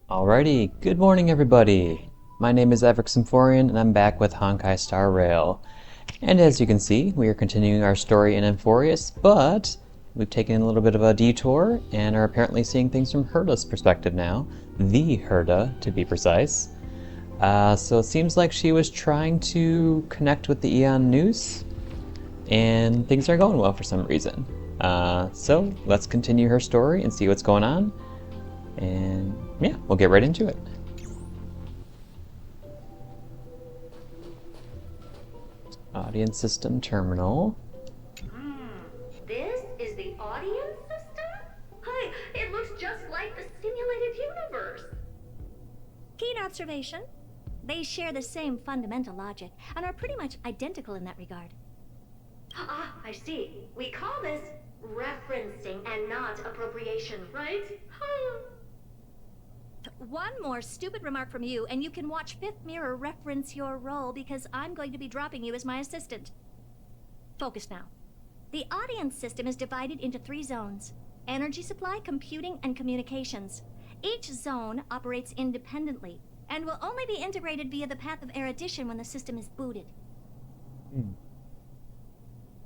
Alrighty, good morning everybody! My name is Amphoreus and I'm back with Honkai Star Rail. And as you can see, we are continuing our story in Amphoreus, but we've taken a little bit of a detour and are apparently seeing things from Herta's perspective now. The Herta, to be precise. So it seems like she was trying to connect with the Nous, and things are going well for some reason. So let's continue her story and see what's going on. And yeah, we'll get right into it. Audience system terminal. This is the audience system? Hi, it looks just like the simulated universe. Keen observation. They share the same fundamental logic and are pretty much identical in that regard. Ah, I see. We call this referencing and not appropriation, right? One more stupid remark from you, and you can watch Fifth Mirror reference your role because I'm going to be dropping you as my assistant. Focus now. The audience system is divided into 3 zones: energy supply, computing, and communications. Each zone operates independently and will only be integrated via the path of erudition when the system is booted.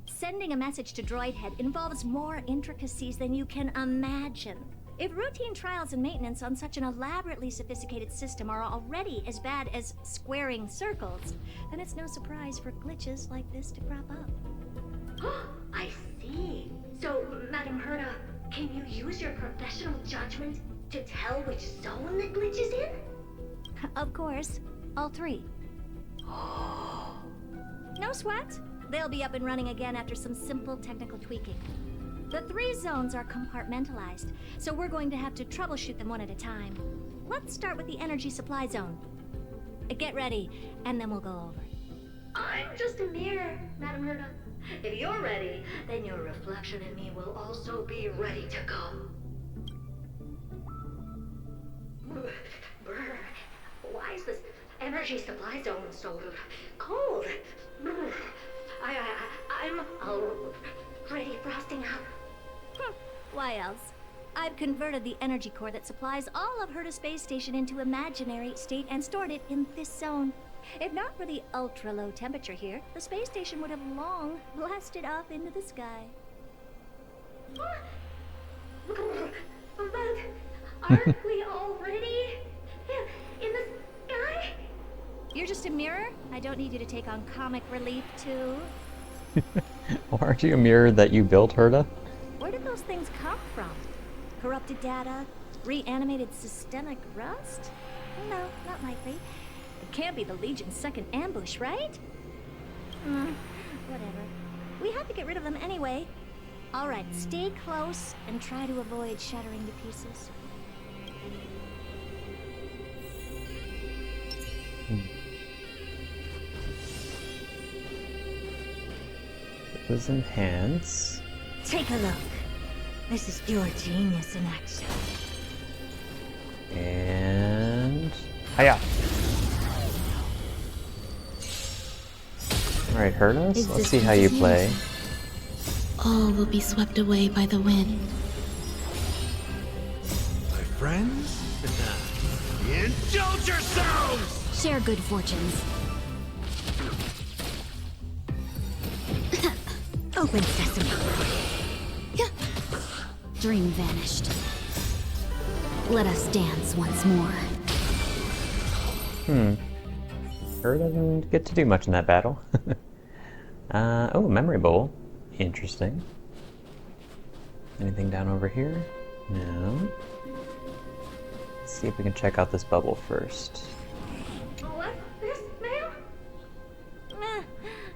Sending a message to Droid Head involves more intricacies than you can imagine. If routine trials and maintenance on such an elaborately sophisticated system are already as bad as squaring circles, then it's no surprise for glitches like this to crop up. I see. So, Madame Herta, can you use your professional judgment to tell which zone the glitch is in? Of course, all 3. No sweat. They'll be up and running again after some simple technical tweaking. The 3 zones are compartmentalized, so we're going to have to troubleshoot them one at a time. Let's start with the energy supply zone. Get ready, and then we'll go over. I'm just a mirror, Madame Herta. If you're ready, then your reflection in me will also be ready to go. Brr. Why is this energy supply zone so cold? Brr. I'm already frosting out. Why else? I've converted the energy core that supplies all of Herta Space Station into imaginary state and stored it in this zone. If not for the ultra-low temperature here, the space station would have long blasted off into the sky. But aren't we already in the sky? You're just a mirror? I don't need you to take on comic relief, too. Aren't you a mirror that you built, Herta? Where did those things come from? Corrupted data? Reanimated systemic rust? No, not likely. It can't be the Legion's second ambush, right? Whatever. We have to get rid of them anyway. Alright, stay close and try to avoid shattering to pieces. It was enhance. Take a look. This is pure genius in action. And hiya! Alright, Herta, let's see how you play. All will be swept away by the wind. My friends? Indulge yourselves! Share good fortunes. Open sesame. Dream vanished. Let us dance once more. Herta doesn't get to do much in that battle. Oh, memory bowl. Interesting. Anything down over here? No. Let's see if we can check out this bubble first. What's this, ma'am?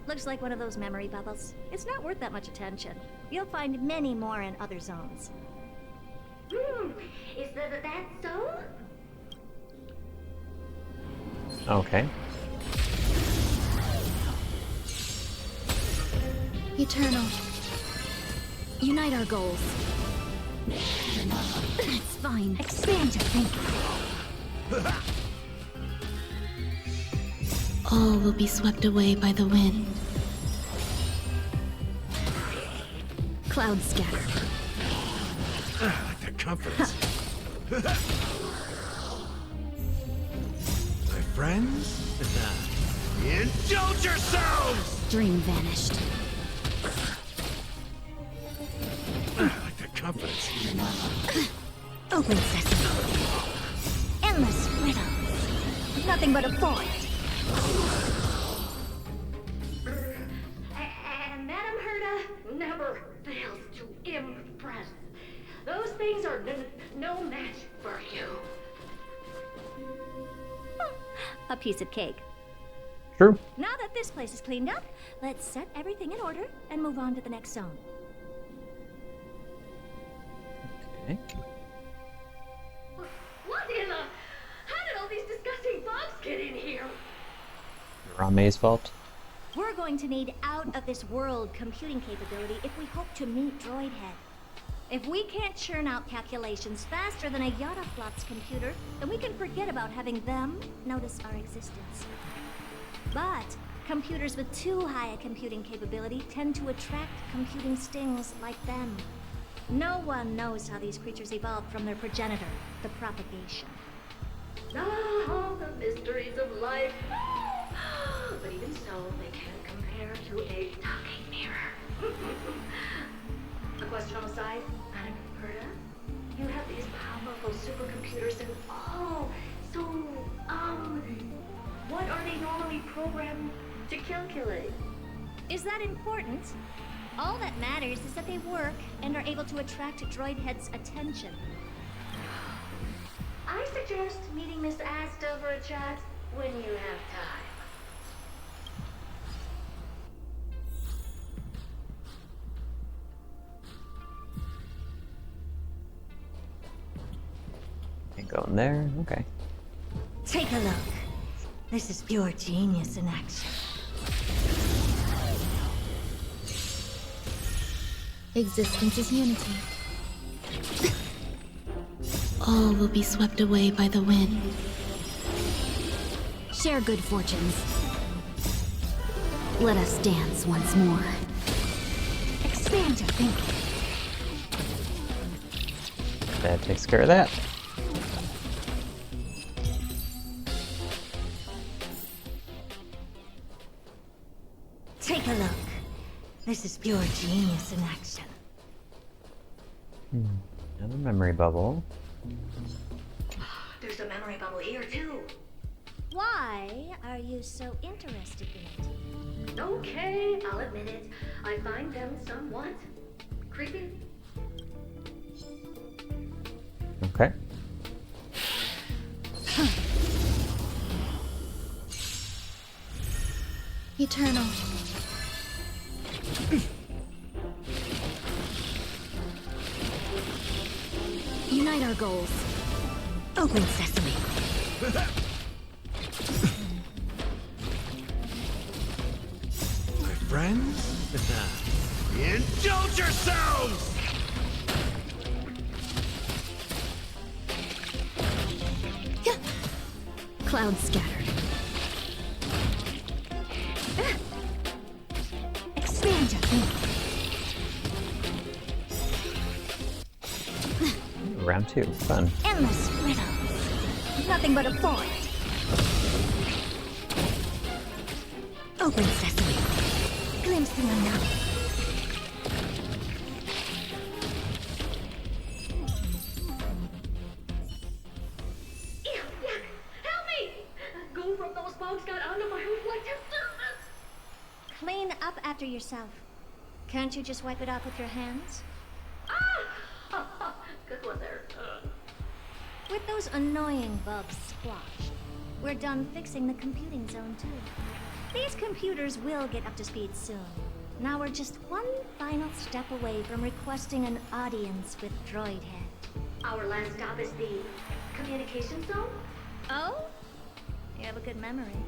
Looks like one of those memory bubbles. It's not worth that much attention. You'll find many more in other zones. Is that so? Okay. Eternal. Unite our goals. It's fine. Expand your thinking. All will be swept away by the wind. Cloud scatter. Like the comforts. friends? Indulge yourselves! Dream vanished. I like that confidence. Open sesame. Endless riddles. Nothing but a void. And Madame Herta never fails to impress. Those things are no match for you. A piece of cake. True. Now that this place is cleaned up, let's set everything in order and move on to the next zone. Okay. What in the... How did all these disgusting bugs get in here? Rame's fault. We're going to need out-of-this-world computing capability if we hope to meet Droidhead. If we can't churn out calculations faster than a Yataflot's computer, then we can forget about having them notice our existence. But computers with too high a computing capability tend to attract computing stings like them. No one knows how these creatures evolved from their progenitor, the propagation. Ah, the mysteries of life. But even so, they can't compare to a talking mirror. A question on the side, Madame Herta? You have these powerful supercomputers and so, what are they normally programmed to calculate? Is that important? All that matters is that they work and are able to attract Droidhead's attention. I suggest meeting Miss Asta for a chat when you have time. Ain't going there. Okay. Take a look. This is pure genius in action. Existence is unity. All will be swept away by the wind. Share good fortunes. Let us dance once more. Expand your thinking. That takes care of that. Take a look. This is pure genius in action. Another memory bubble. There's a memory bubble here too. Why are you so interested in it? Okay, I'll admit it. I find them somewhat creepy. Okay. Eternal. Unite our goals. Open sesame. My friends? Indulge yourselves! Clouds scattered. Expand your thinking. Round 2. Fun. Endless riddles. Nothing but a void. Open sesame. Glimpse the unknown. Help me! Goo from those bugs got onto my reflective surface. Clean up after yourself. Can't you just wipe it off with your hands? Ah! Good one there. With those annoying bugs squashed, we're done fixing the computing zone too. These computers will get up to speed soon. Now we're just one final step away from requesting an audience with Droidhead. Our last stop is the communication zone? Oh? You have a good memory.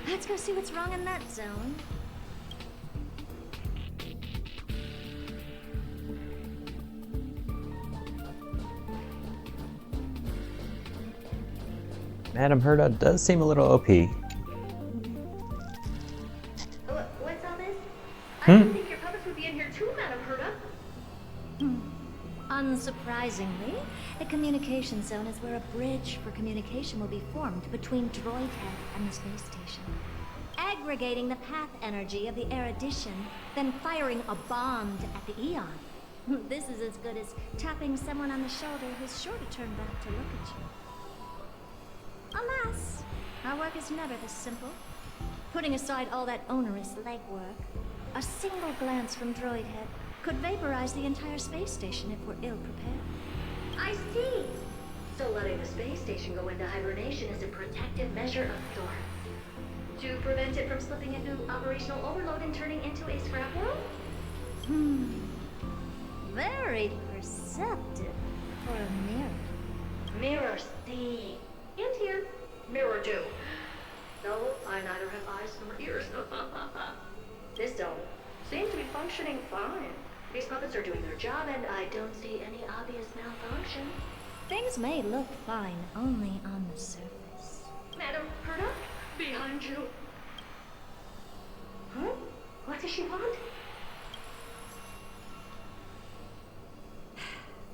Let's go see what's wrong in that zone. Madame Herta does seem a little OP. What's all this? I didn't think your puppets would be in here too, Madame Herta. Unsurprisingly, the communication zone is where a bridge for communication will be formed between Droidhead and the space station. Aggregating the path energy of the erudition, then firing a bond at the Eon. This is as good as tapping someone on the shoulder who's sure to turn back to look at you. Alas, our work is never this simple. Putting aside all that onerous legwork, a single glance from Droidhead could vaporize the entire space station if we're ill-prepared. I see. So letting the space station go into hibernation is a protective measure of sorts. To prevent it from slipping into operational overload and turning into a scrap world? Very perceptive for a mirror. Mirrors see. And here. Mirror do. No, I neither have eyes nor ears. This zone seems to be functioning fine. These puppets are doing their job and I don't see any obvious malfunction. Things may look fine only on the surface. Madame Herta? Behind you. Huh? What does she want?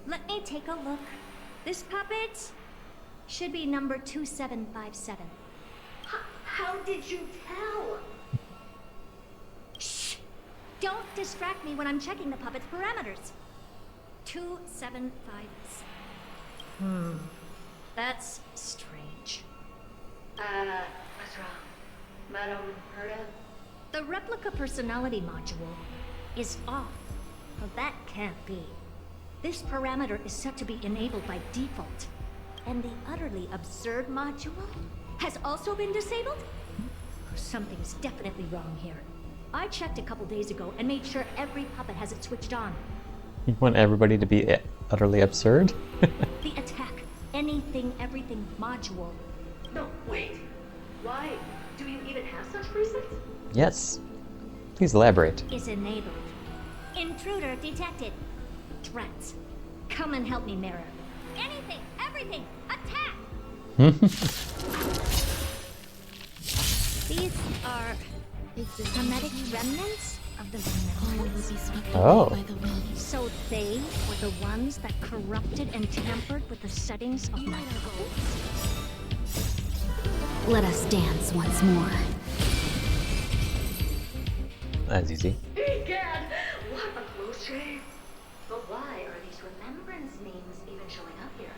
Let me take a look. This puppet should be number 2757. How did you tell? Shh! Don't distract me when I'm checking the puppet's parameters. 2757. That's strange. What's wrong? Madame Herta? The replica personality module is off. Well, that can't be. This parameter is set to be enabled by default. And the utterly absurd module has also been disabled? Something's definitely wrong here. I checked a couple days ago and made sure every puppet has it switched on. You want everybody to be utterly absurd? The attack, anything, everything module No, wait. Why? Do you even have such presets? Yes. Please elaborate. is enabled. Intruder detected. Threats. Come and help me, Mirror. Anything, everything, attack! These are hermetic remnants of the All will remembrance. be swept Oh. away by the wind. So they were the ones that corrupted and tampered with the settings of my puppets? Let us dance once more. That's easy. Egad! What a close shave! But why are these remembrance names even showing up here?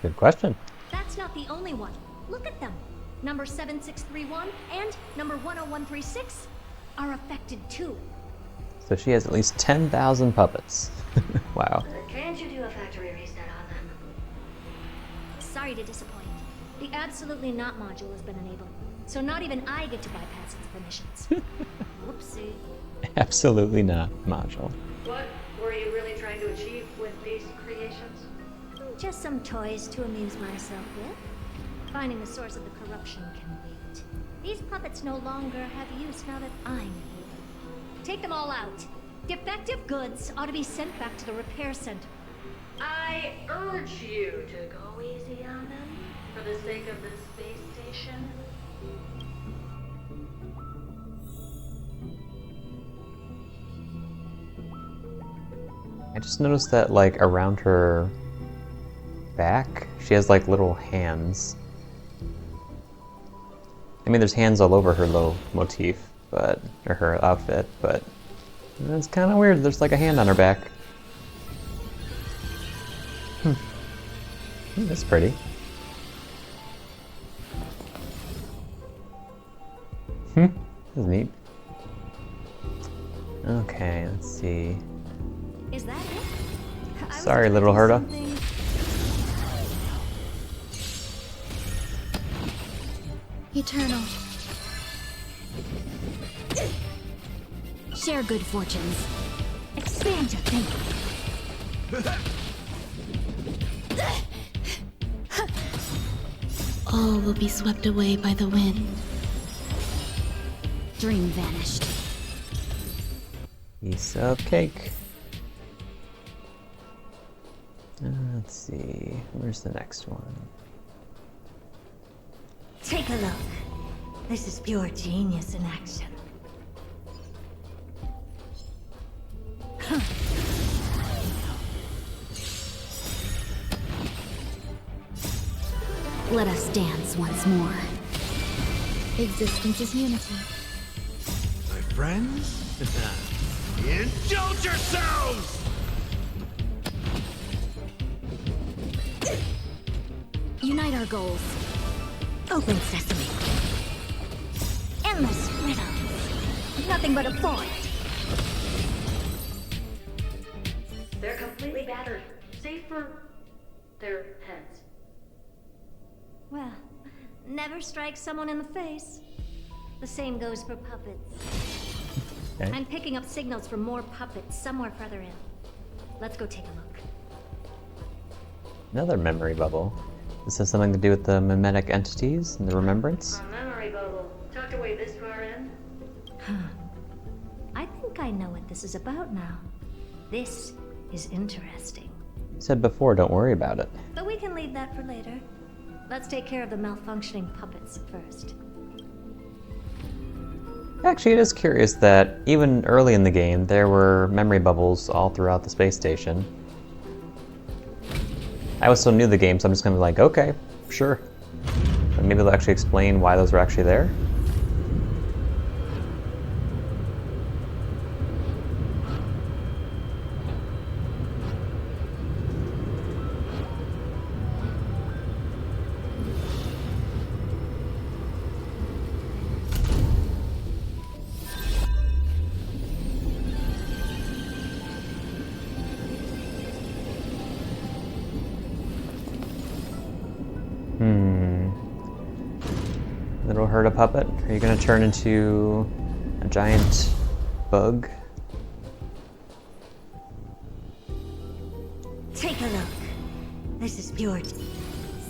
Good question. That's not the only one. Look at them. Number 7631 and number 10136 are affected too. So she has at least 10,000 puppets. Wow. Can't you do a factory reset on them? Sorry to disappoint. The absolutely not module has been enabled, so not even I get to bypass its permissions. Whoopsie. Absolutely not module. What were you really trying to achieve with these creations? Just some toys to amuse myself with. Finding the source of the corruption can wait. These puppets no longer have use now that I'm here. Take them all out. Defective goods ought to be sent back to the repair center. I urge you to go easy on them for the sake of the space station. I just noticed that, like, around her back, she has, like, little hands. I mean, there's hands all over her little motif, but, or her outfit, but it's kind of weird. There's, like, a hand on her back. That's pretty. That's neat. Okay, let's see. Is that it? I was Sorry, little Herta. expecting Eternal. Share good fortunes. Expand your thinking. All will be swept away by the wind. Dream vanished. Piece of cake. Let's see. Where's the next one? Take a look. This is pure genius in action. Let us dance once more. Existence is unity. My friends? Indulge yourselves! Unite our goals. Open sesame. Endless riddles. Nothing but a point. They're completely battered, save for their heads. Well, never strike someone in the face. The same goes for puppets. Okay. I'm picking up signals from more puppets somewhere further in. Let's go take a look. Another memory bubble. This has something to do with the mimetic entities and the remembrance? A memory bubble, tucked away this far in. I think I know what this is about now. This is interesting. You said before, don't worry about it. But we can leave that for later. Let's take care of the malfunctioning puppets first. Actually, it is curious that even early in the game, there were memory bubbles all throughout the space station. I was so new to the game, so I'm just gonna be like, okay, sure. But maybe they'll actually explain why those were actually there. Little Herta puppet, are you gonna turn into a giant bug? Take a look. This is pure.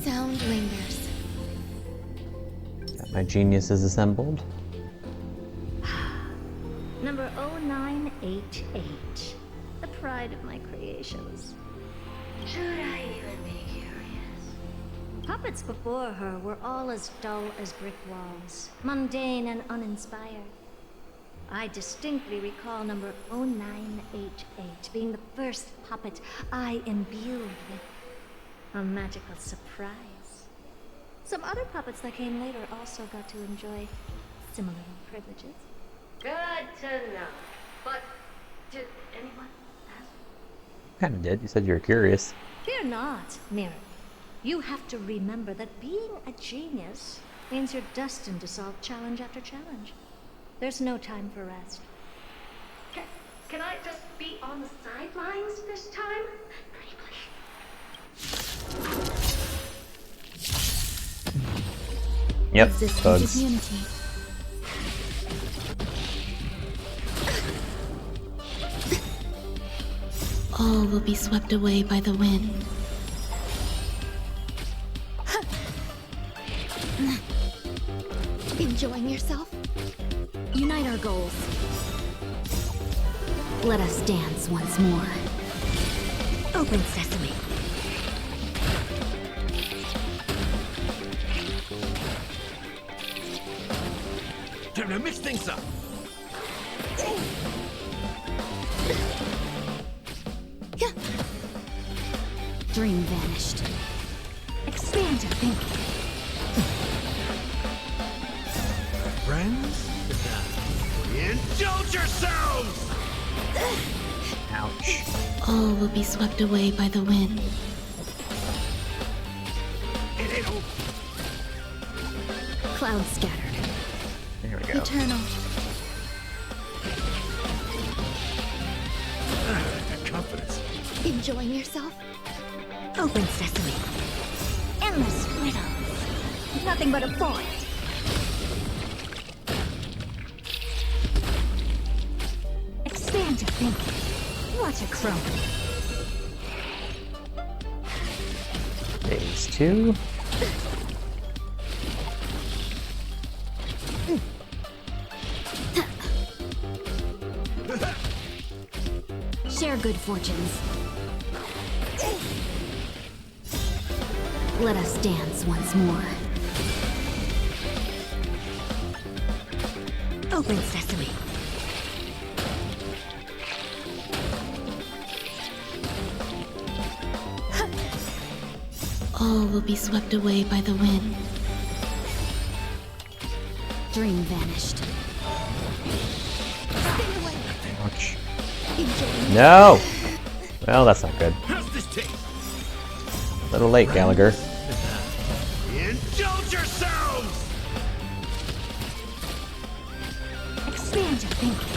Sound lingers. Got my genius is assembled. Number 0988. The pride of my creations. Should I even be curious? Puppets before her were all as dull as brick walls, mundane and uninspired. I distinctly recall number 0988 being the first puppet I imbued with a magical surprise. Some other puppets that came later also got to enjoy similar privileges. Good to know. But did anyone ask? Kinda did, you said you were curious. Fear not, Mirror. You have to remember that being a genius means you're destined to solve challenge after challenge. There's no time for rest. Can I just be on the sidelines this time? Pretty please. Yep, Existence bugs. is unity. All will be swept away by the wind. Enjoying yourself? Unite our goals. Let us dance once more. Open sesame. Time to mix things up. Dream vanished. Expand your thinking. Friends? Indulge yourselves! Ouch. All will be swept away by the wind. It ain't over. Clouds scattered. There we go. Eternal. That confidence. Enjoying yourself? Open sesame. Endless riddles. Nothing but a point. Expand your thinking. Watch it crumble. Phase 2. Share good fortunes. Let us dance once more. Open sesame. All will be swept away by the wind. Dream vanished. Stay away. Ouch. Enjoy. No! Well, that's not good. How's this taste? A little late, Gallagher. Indulge yourselves! Expand your thinking.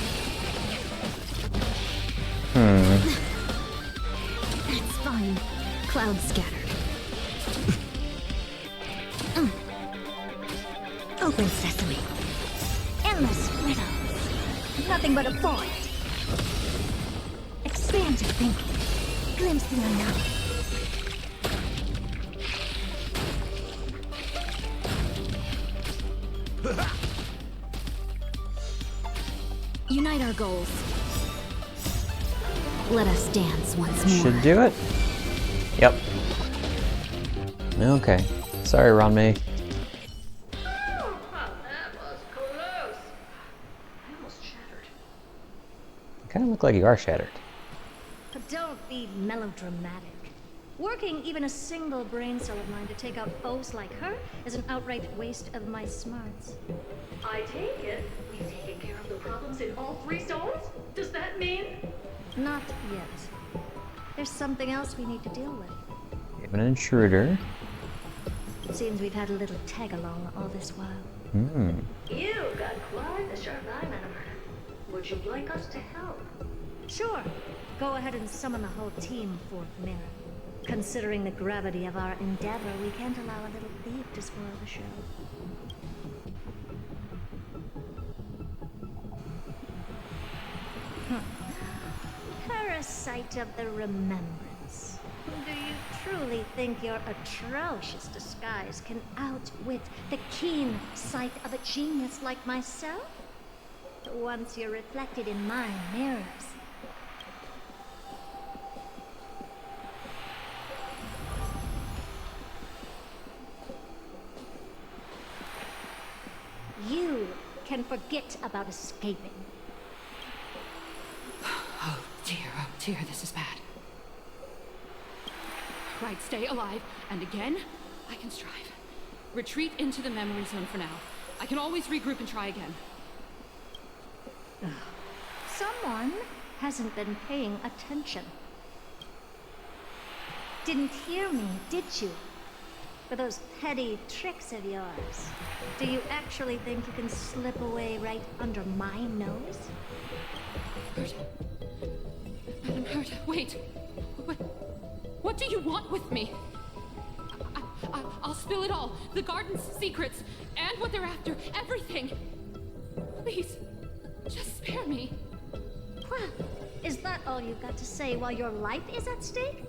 It's fine. Clouds scattered. Open sesame. Endless riddles. Nothing but a void. Expand your thinking. Glimpse the unknown. Unite our goals. Let us dance once more. Should do it. Yep. Okay. Sorry, Ranmei. Oh, that was close. I almost shattered. You kind of look like you are shattered. But don't be melodramatic. Working even a single brain cell of mine to take out foes like her is an outright waste of my smarts. I take it we've taken care of the problems in all 3 zones? Does that mean? Not yet. There's something else we need to deal with. You have an intruder. Seems we've had a little tag-along all this while. You've got quite the sharp eye, Madame Herta. Would you like us to help? Sure. Go ahead and summon the whole team, Fourth Mirror. Considering the gravity of our endeavor, we can't allow a little thief to spoil the show. Parasite of the remembrance. Do you truly think your atrocious disguise can outwit the keen sight of a genius like myself? Once you're reflected in my mirrors. You can forget about escaping. Oh dear, this is bad. Right, stay alive, and again, I can strive. Retreat into the memory zone for now. I can always regroup and try again. Someone hasn't been paying attention. Didn't hear me, did you? For those petty tricks of yours. Do you actually think you can slip away right under my nose? Herta. Madame Herta, wait. What do you want with me? I'll spill it all. The garden's secrets, and what they're after. Everything. Please, just spare me. Well, is that all you've got to say while your life is at stake?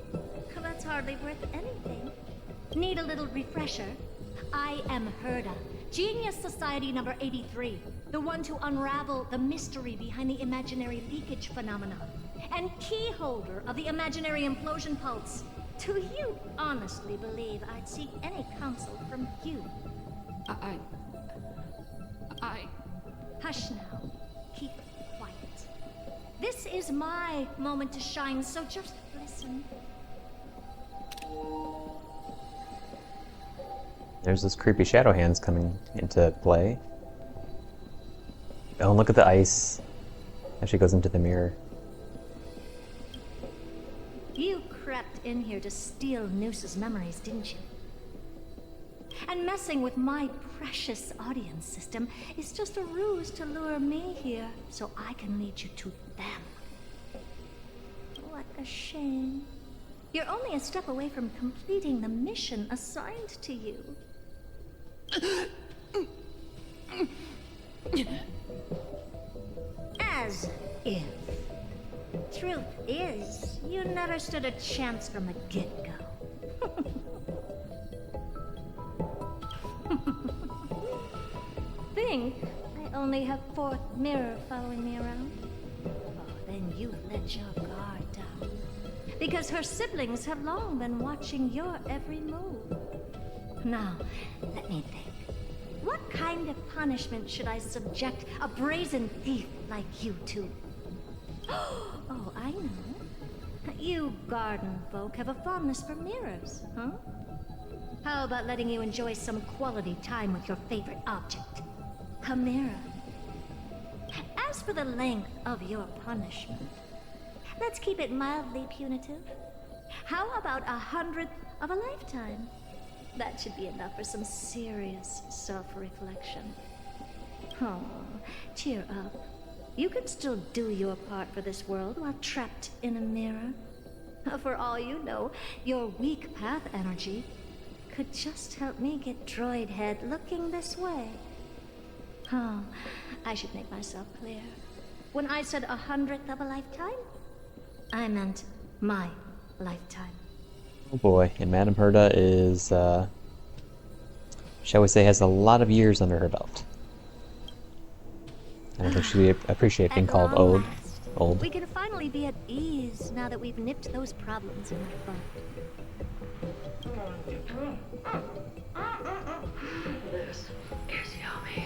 That's hardly worth anything. Need a little refresher? I am Herta, Genius Society number 83, the one to unravel the mystery behind the imaginary leakage phenomenon, and key holder of the imaginary implosion pulse. Do you honestly believe I'd seek any counsel from you? I... Hush now. Keep quiet. This is my moment to shine, so just listen. There's those creepy shadow hands coming into play. Oh, and look at the ice as she goes into the mirror. You crept in here to steal Noos's memories, didn't you? And messing with my precious audience system is just a ruse to lure me here so I can lead you to them. What a shame. You're only a step away from completing the mission assigned to you. As if. Truth is, you never stood a chance from the get-go. Think I only have Fourth Mirror following me around? Oh, then you've let your guard down. Because her siblings have long been watching your every move. Now, let me think. What kind of punishment should I subject a brazen thief like you to? Oh, I know. You garden folk have a fondness for mirrors, huh? How about letting you enjoy some quality time with your favorite object? A mirror. As for the length of your punishment, let's keep it mildly punitive. How about 100th of a lifetime? That should be enough for some serious self-reflection. Oh, cheer up. You can still do your part for this world while trapped in a mirror. For all you know, your weak path energy could just help me get Droid Head looking this way. Oh, I should make myself clear. When I said 100th of a lifetime, I meant my lifetime. Oh boy, and Madame Herta is, shall we say, has a lot of years under her belt. I don't think she'd appreciate being called At old. long last, Old. we can finally be at ease now that we've nipped those problems in the bud. This is yummy.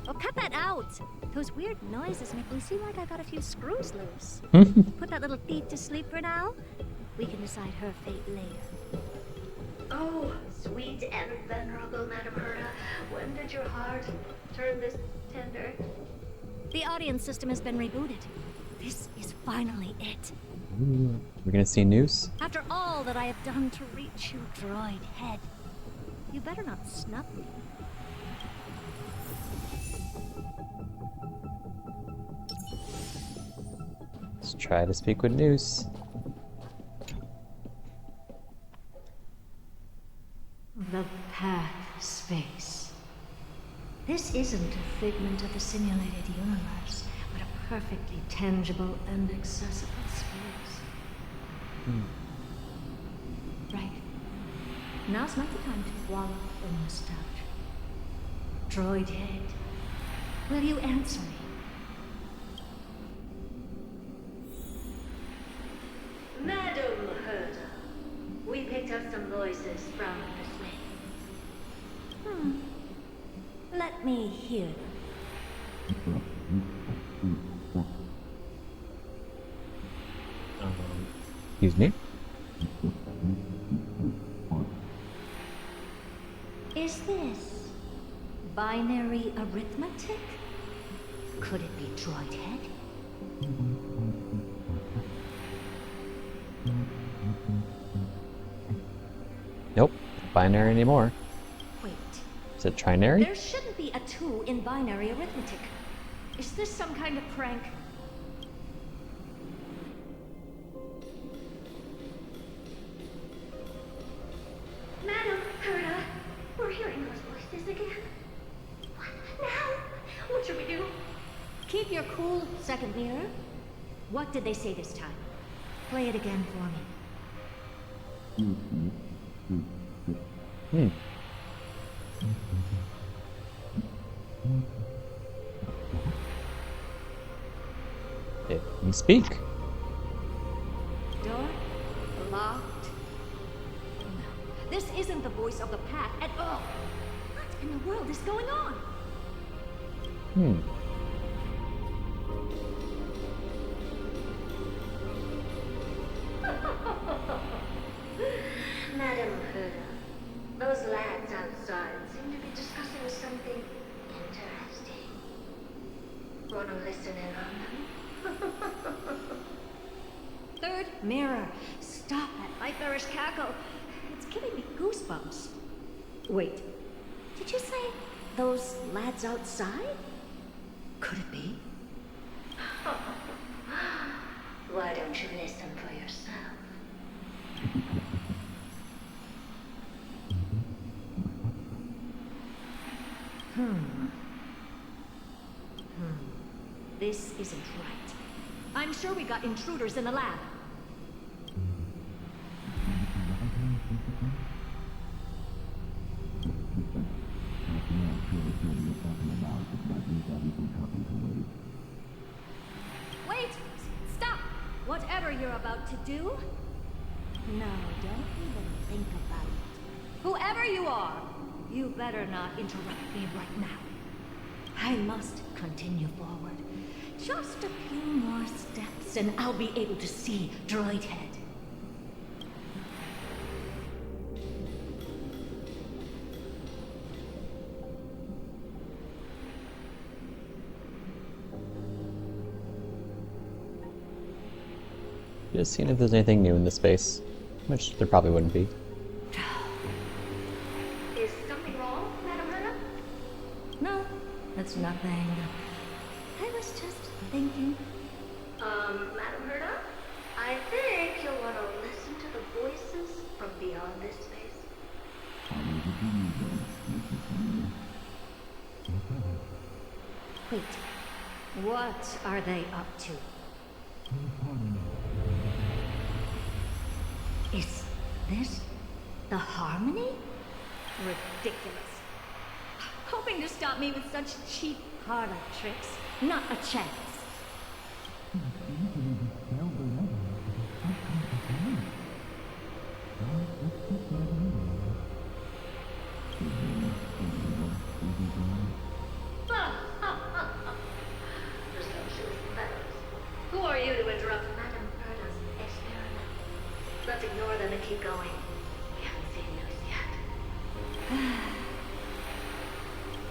Oh, cut that out! Those weird noises make me seem like I got a few screws loose. Put that little thief to sleep for now. We can decide her fate later. Oh, sweet and venerable Madame Herta, when did your heart turn this tender? The audience system has been rebooted. This is finally it. We're gonna see Nous. After all that I have done to reach you, Droid Head, you better not snub me. Let's try to speak with Nous. The path space. This isn't a figment of the simulated universe, but a perfectly tangible and accessible space. Right. Now's not the time to wallow in nostalgia. Droid Head, will you answer me? Madame Herta, we picked up some voices from the slave. Let me hear them. Excuse me? Is this binary arithmetic? Could it be Droid Head? Nope. Not binary anymore. Wait, Is it trinary? there shouldn't be a 2 in binary arithmetic. Is this some kind of prank? Madame Herta, we're hearing those voices again. What now? What should we do? Keep your cool, second mirror. What did they say this time? Play it again for me. It can speak. Door locked. No, this isn't the voice of the path at all. What in the world is going on? Madame Herta, those lads outside seem to be discussing something interesting. Want to listen in on them? Third mirror. Stop that nightmarish cackle. It's giving me goosebumps. Wait, did you say those lads outside? Could it be? Why don't you listen for yourself? This isn't right. I'm sure we got intruders in the lab. Wait! Stop! Whatever you're about to do, no, don't even think about it. Whoever you are, you better not interrupt me right now. I must continue forward. Just a few more steps and I'll be able to see Droid Head. Just seeing if there's anything new in the space, which there probably wouldn't be. Is something wrong, Madame Herta? No, it's nothing. I was just thinking. Madame Herta? I think you'll want to listen to the voices from beyond this space. Wait, what are they up to? Is this the harmony? Ridiculous. Hoping to stop me with such cheap parlor tricks. Not a chance. Presumptuous fellows. Who are you to interrupt Madame Herta's experiment? Let's ignore them and keep going. We haven't seen Nous yet.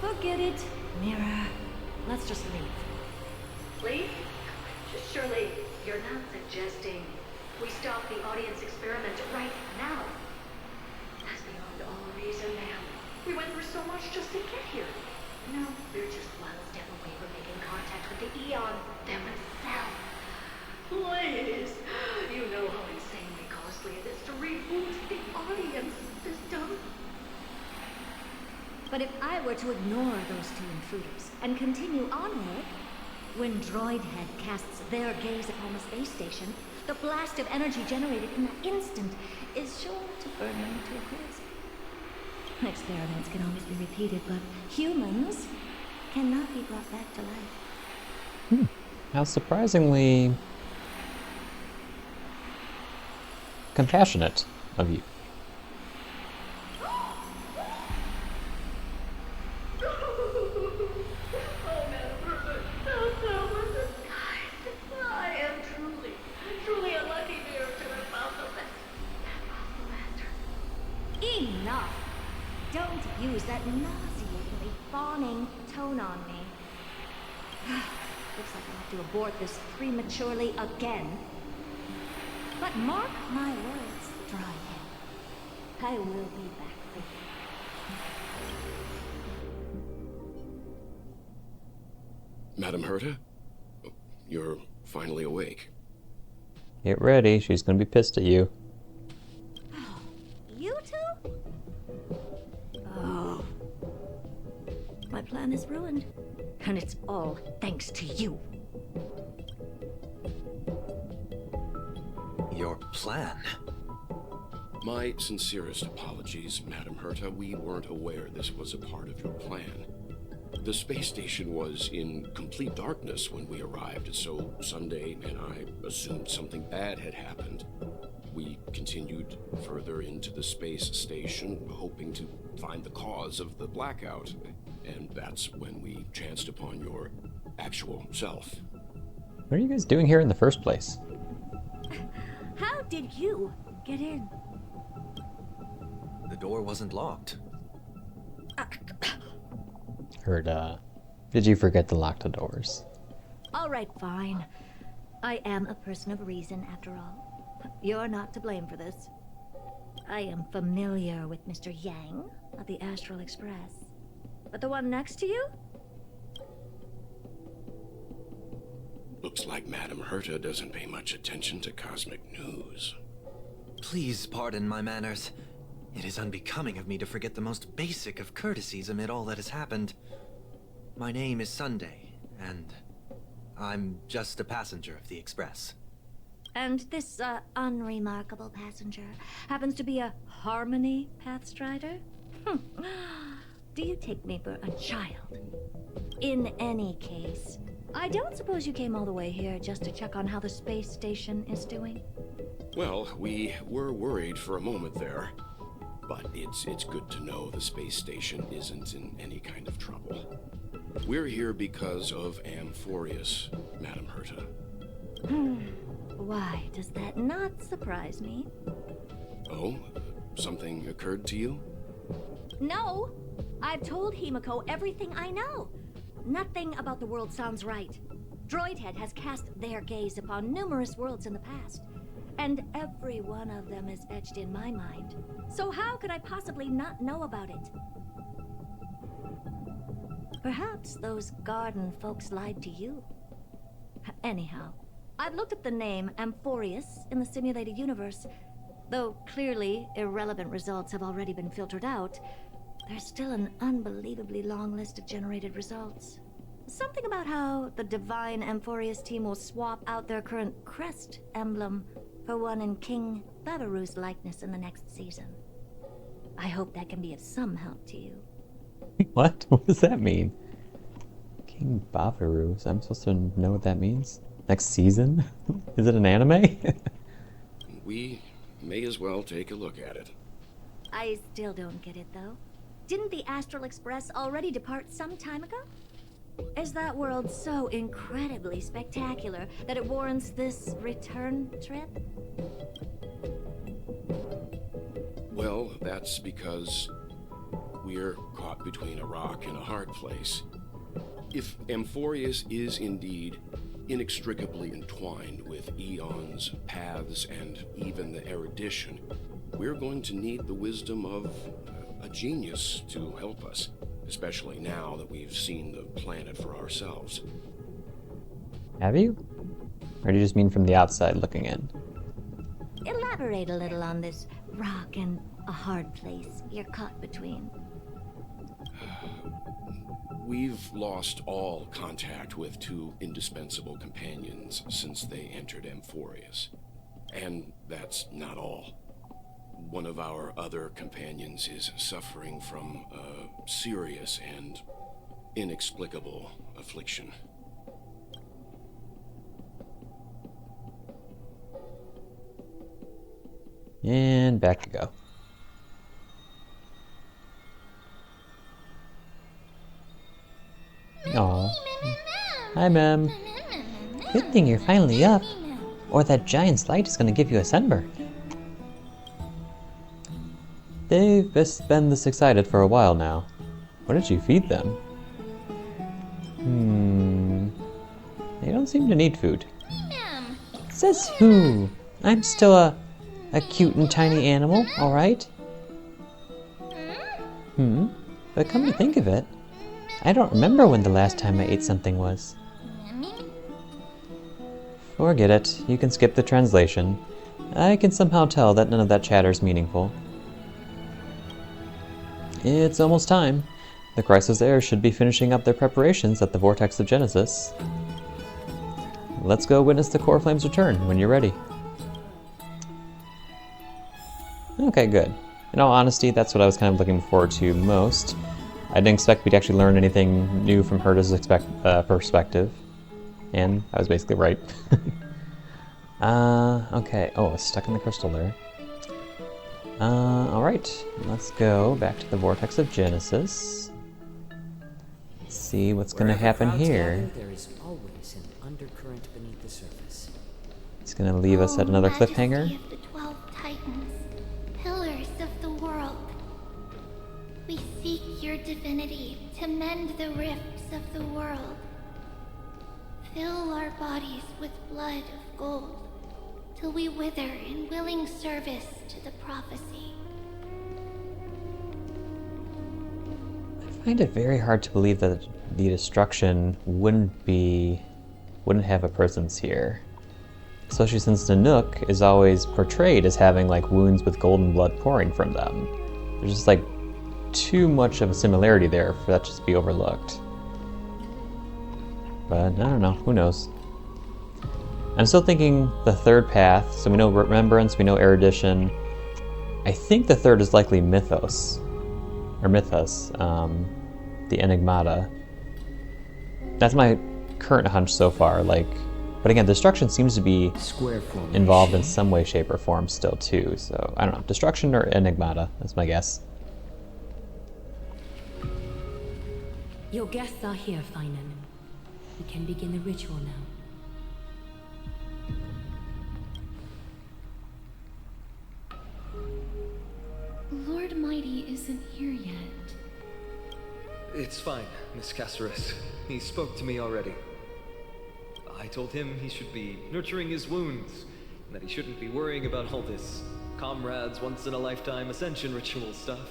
Forget it, Mirror. Let's just leave. Leave? Surely you're not suggesting we stop the audience experiment right now? That's beyond all reason, ma'am. We went through so much just to get here. Now we're just one step away from making contact with the Eon themselves. Please, you know how insanely costly it is to reboot the audience system. But if I were to ignore those two intruders and continue onward, when Droidhead casts their gaze upon the space station, the blast of energy generated in that instant is sure to burn them to a crisp. Experiments can always be repeated, but humans cannot be brought back to life. How surprisingly compassionate of you. Oh, Madame Herta, so listen. I am truly unlucky here to have found the best. Enough! Don't use that nauseatingly fawning tone on me. Looks like I'll have to abort this prematurely again. But mark my words, Dryhead. I will be back for you. Madame Herta? You're finally awake. Get ready, she's gonna be pissed at you. You two? Oh. My plan is ruined. And it's all thanks to you. Your plan? My sincerest apologies, Madame Herta. We weren't aware this was a part of your plan. The space station was in complete darkness when we arrived, so Sunday and I assumed something bad had happened. We continued further into the space station, hoping to find the cause of the blackout. And that's when we chanced upon your actual self. What are you guys doing here in the first place? How did you get in? The door wasn't locked. Herta, did you forget to lock the doors? All right, fine. I am a person of reason, after all. You're not to blame for this. I am familiar with Mr. Yang of the Astral Express. But the one next to you? Looks like Madame Herta doesn't pay much attention to cosmic news. Please pardon my manners. It is unbecoming of me to forget the most basic of courtesies amid all that has happened. My name is Sunday, and I'm just a passenger of the Express. And this, unremarkable passenger happens to be a Harmony Pathstrider? Do you take me for a child? In any case, I don't suppose you came all the way here just to check on how the space station is doing? Well, we were worried for a moment there. But it's good to know the space station isn't in any kind of trouble. We're here because of Amphoreus, Madame Herta. Why does that not surprise me? Oh? Something occurred to you? No! I've told Himiko everything I know. Nothing about the world sounds right. Droidhead has cast their gaze upon numerous worlds in the past. And every one of them is etched in my mind. So how could I possibly not know about it? Perhaps those garden folks lied to you. Anyhow, I've looked up the name Amphoreus in the simulated universe. Though clearly irrelevant results have already been filtered out, there's still an unbelievably long list of generated results. Something about how the divine Amphoreus team will swap out their current crest emblem for one in King Babaru's likeness in the next season. I hope that can be of some help to you. What? What does that mean? King Bavaru. So I'm supposed to know what that means? Next season? Is it an anime? We may as well take a look at it. I still don't get it, though. Didn't the Astral Express already depart some time ago? Is that world so incredibly spectacular that it warrants this return trip? Well, that's because we're caught between a rock and a hard place. If Amphoreus is indeed inextricably entwined with eons, paths, and even the erudition, we're going to need the wisdom of a genius to help us, especially now that we've seen the planet for ourselves. Have you? Or do you just mean from the outside looking in? Elaborate a little on this rock and a hard place you're caught between. We've lost all contact with two indispensable companions since they entered Amphoreus. And that's not all. One of our other companions is suffering from a serious and inexplicable affliction. And back you go. Aw. Hi, Mem. Good thing you're finally up, or that giant's light is gonna give you a sunburn. They've been this excited for a while now. What did you feed them? They don't seem to need food. Says who? I'm still a cute and tiny animal, alright? But come to think of it, I don't remember when the last time I ate something was. Forget it, you can skip the translation. I can somehow tell that none of that chatter is meaningful. It's almost time. The Crisis Heirs should be finishing up their preparations at the Vortex of Genesis. Let's go witness the Coreflame's return when you're ready. Okay, good. In all honesty, that's what I was kind of looking forward to most. I didn't expect we'd actually learn anything new from Herta's perspective. And I was basically right. Okay. Oh, it's stuck in the crystal there. Alright. Let's go back to the Vortex of Genesis. See what's going to happen here. There is always an undercurrent beneath the surface. It's going to leave us at another cliffhanger. Majesty of the 12 Titans, pillars of the world. We seek your divinity to mend the rifts of the world. Fill our bodies with blood of gold, till we wither in willing service to the prophecy. I find it very hard to believe that the destruction wouldn't have a presence here. Especially since Nanook is always portrayed as having like wounds with golden blood pouring from them. There's just like too much of a similarity there for that to just be overlooked. But I don't know, who knows? I'm still thinking the third path, so we know remembrance, we know erudition. I think the third is likely mythos. Or mythos, the enigmata. That's my current hunch so far, like, but again, destruction seems to be involved in some way, shape, or form still too, so I don't know, destruction or enigmata, that's my guess. Your guests are here, Phainon. We can begin the ritual now. Lord Mighty isn't here yet. It's fine, Miss Caceres. He spoke to me already. I told him he should be nurturing his wounds, that he shouldn't be worrying about all this comrades once-in-a-lifetime ascension ritual stuff.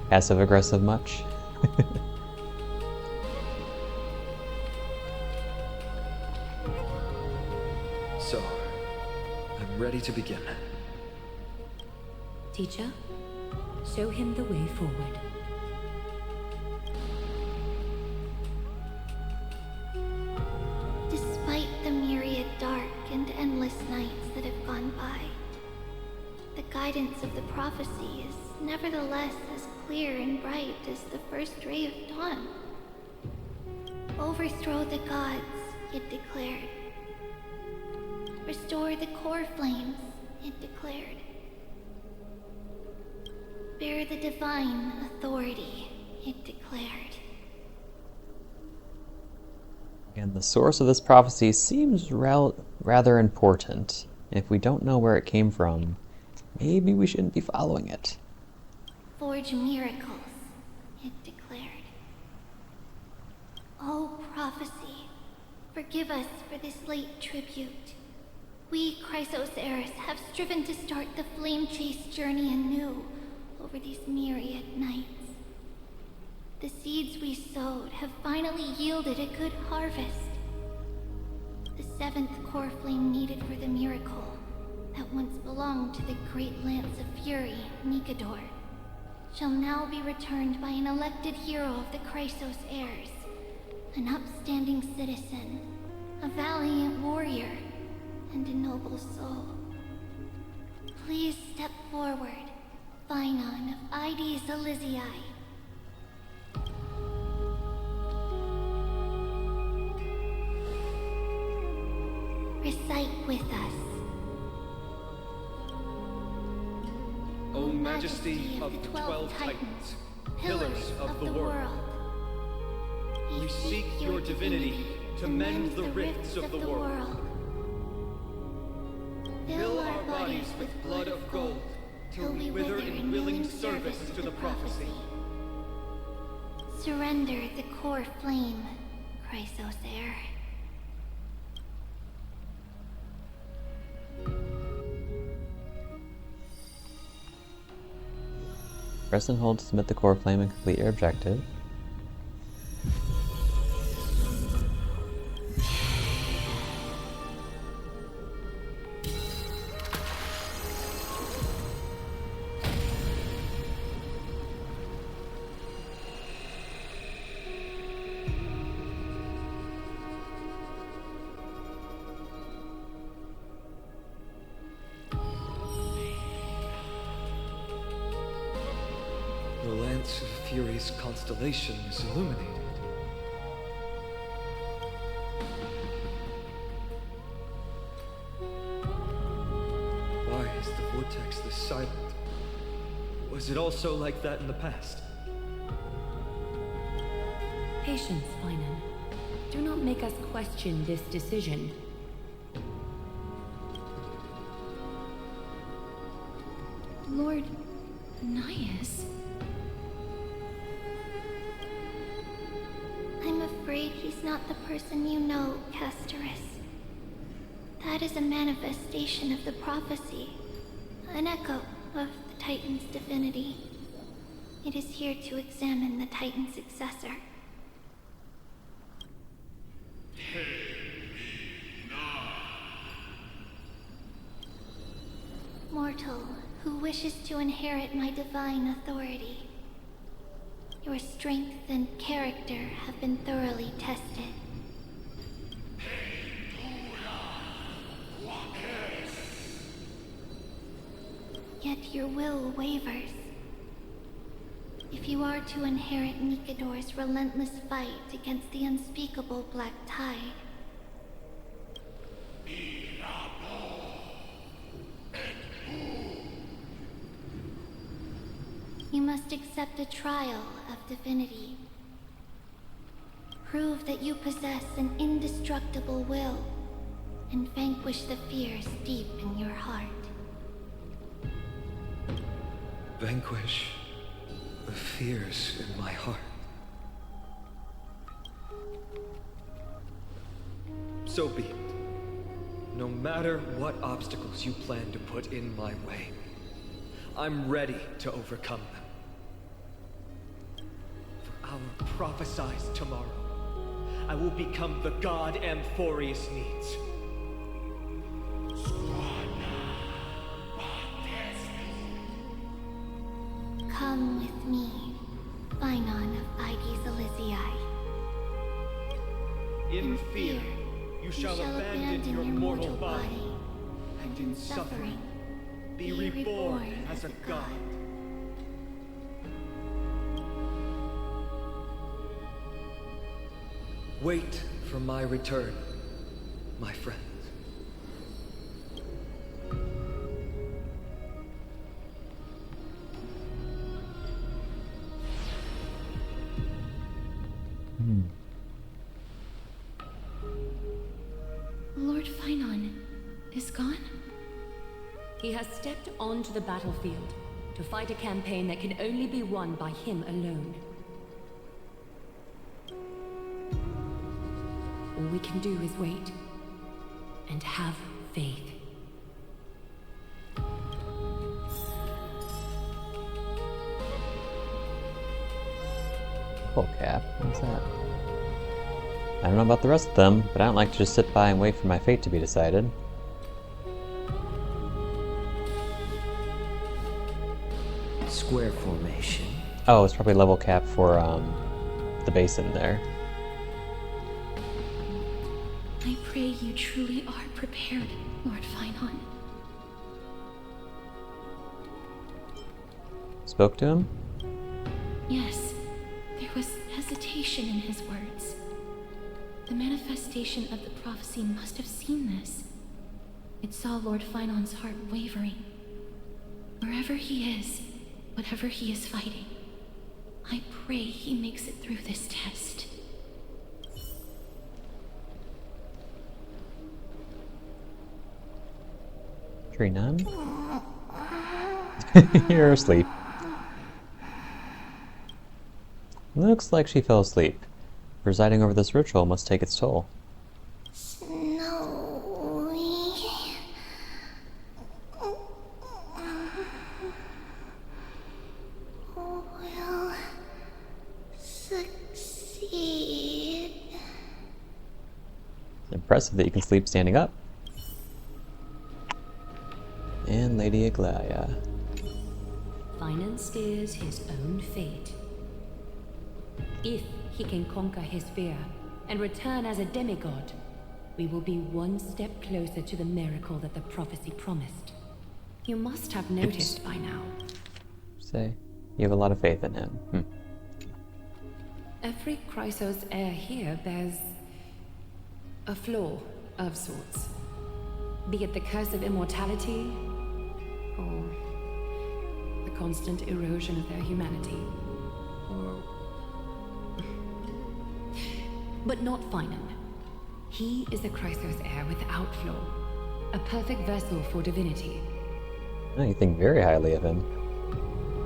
Passive-aggressive much? So, I'm ready to begin. Teacher, show him the way forward. Despite the myriad dark and endless nights that have gone by, the guidance of the prophecy is nevertheless as clear and bright as the first ray of dawn. Overthrow the gods, it declared. Restore the Coreflames, it declared. Bear the divine authority, it declared. And the source of this prophecy seems rather important. If we don't know where it came from, maybe we shouldn't be following it. Forge miracles, it declared. O prophecy, forgive us for this late tribute. We, Chrysos heirs, have striven to start the flame chase journey anew over these myriad nights. The seeds we sowed have finally yielded a good harvest. The seventh Coreflame needed for the miracle that once belonged to the great Lance of Fury, Nikador, shall now be returned by an elected hero of the Chrysos heirs, an upstanding citizen, a valiant warrior, and a noble soul. Please step forward, Phainon of Ides Elysiae. Recite with us. O Majesty of the 12 Titans, pillars of the world, we seek your divinity to mend the rifts of the world. Fill our bodies with blood of gold, till we wither in willing service to the prophecy. Surrender the Coreflame, Chrysos heir. Press and hold to submit the Coreflame and complete your objective. The Lance of Fury's constellation is illuminated. Why is the vortex this silent? Was it also like that in the past? Patience, Phainon. Do not make us question this decision. Lord Nias? I'm afraid he's not the person you know, Castorus. That is a manifestation of the prophecy, an echo of the Titan's divinity. It is here to examine the Titan's successor. Mortal, who wishes to inherit my divine authority. Your strength and character have been thoroughly tested. Yet your will wavers. If you are to inherit Nikador's relentless fight against the unspeakable Black Tide, you must accept a trial of divinity. Prove that you possess an indestructible will, and vanquish the fears deep in your heart. Vanquish the fears in my heart. So be it. No matter what obstacles you plan to put in my way, I'm ready to overcome them. For our prophesied tomorrow, I will become the god Amphoreus needs. Come with me, Phainon of Aegis Elysiae. In fear, you shall abandon your mortal body, and in suffering, be reborn as a god. Wait for my return, my friends. Lord Phainon is gone? He has stepped onto the battlefield to fight a campaign that can only be won by him alone. All we can do is wait and have faith. Full cap. What's that? I don't know about the rest of them, but I don't like to just sit by and wait for my fate to be decided. Square formation. Oh, it's probably level cap for the basin there. I pray you truly are prepared, Lord Phainon. Spoke to him? Yes, there was hesitation in his words. The manifestation of the prophecy must have seen this. It saw Lord Phainon's heart wavering. Wherever he is, whatever he is fighting, I pray he makes it through this test. Tree none? You're asleep. Looks like she fell asleep. Presiding over this ritual must take its toll. Snowy. Will succeed. It's impressive that you can sleep standing up. And Lady Aglaya. Phainon steers his own fate. If he can conquer his fear and return as a demigod, we will be one step closer to the miracle that the prophecy promised. You must have noticed by now. Say, you have a lot of faith in him. Every Chrysos heir here bears a flaw of sorts. Be it the curse of immortality, or the constant erosion of their humanity, or... But not Phainon. He is a Chrysos heir without flaw, a perfect vessel for divinity. Oh, you think very highly of him.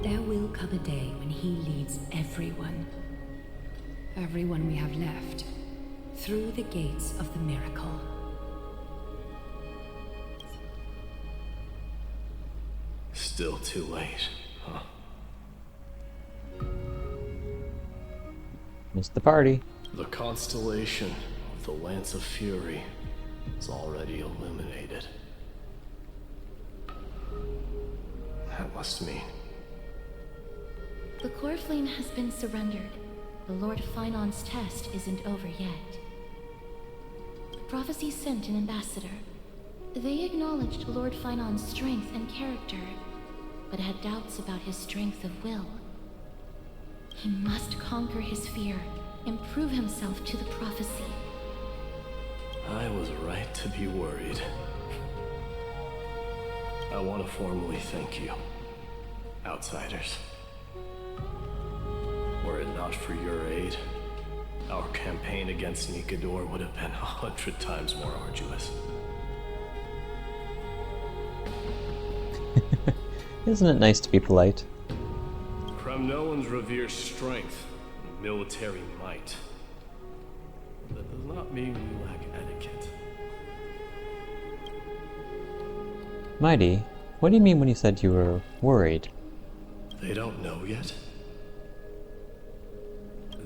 There will come a day when he leads everyone we have left, through the gates of the miracle. Still too late, huh? Missed the party. The constellation of the Lance of Fury is already illuminated. That must mean... The Coreflame has been surrendered. The Lord Phainon's test isn't over yet. The prophecy sent an ambassador. They acknowledged Lord Phainon's strength and character, but had doubts about his strength of will. He must conquer his fear and prove himself to the prophecy. I was right to be worried. I want to formally thank you, outsiders. Were it not for your aid, our campaign against Nikador would have been 100 times more arduous. Isn't it nice to be polite? Kremnoans revere strength and military might. That does not mean we lack etiquette. Mighty, what do you mean when you said you were worried? They don't know yet?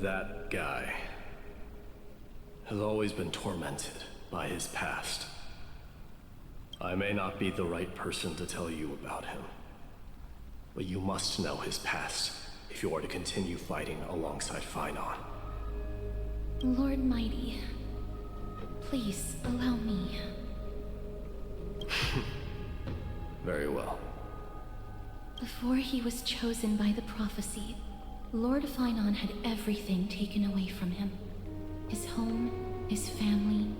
That guy has always been tormented by his past. I may not be the right person to tell you about him, but you must know his past if you are to continue fighting alongside Phainon. Lord Mighty, please allow me. Very well. Before he was chosen by the prophecy, Lord Phainon had everything taken away from him. His home, his family,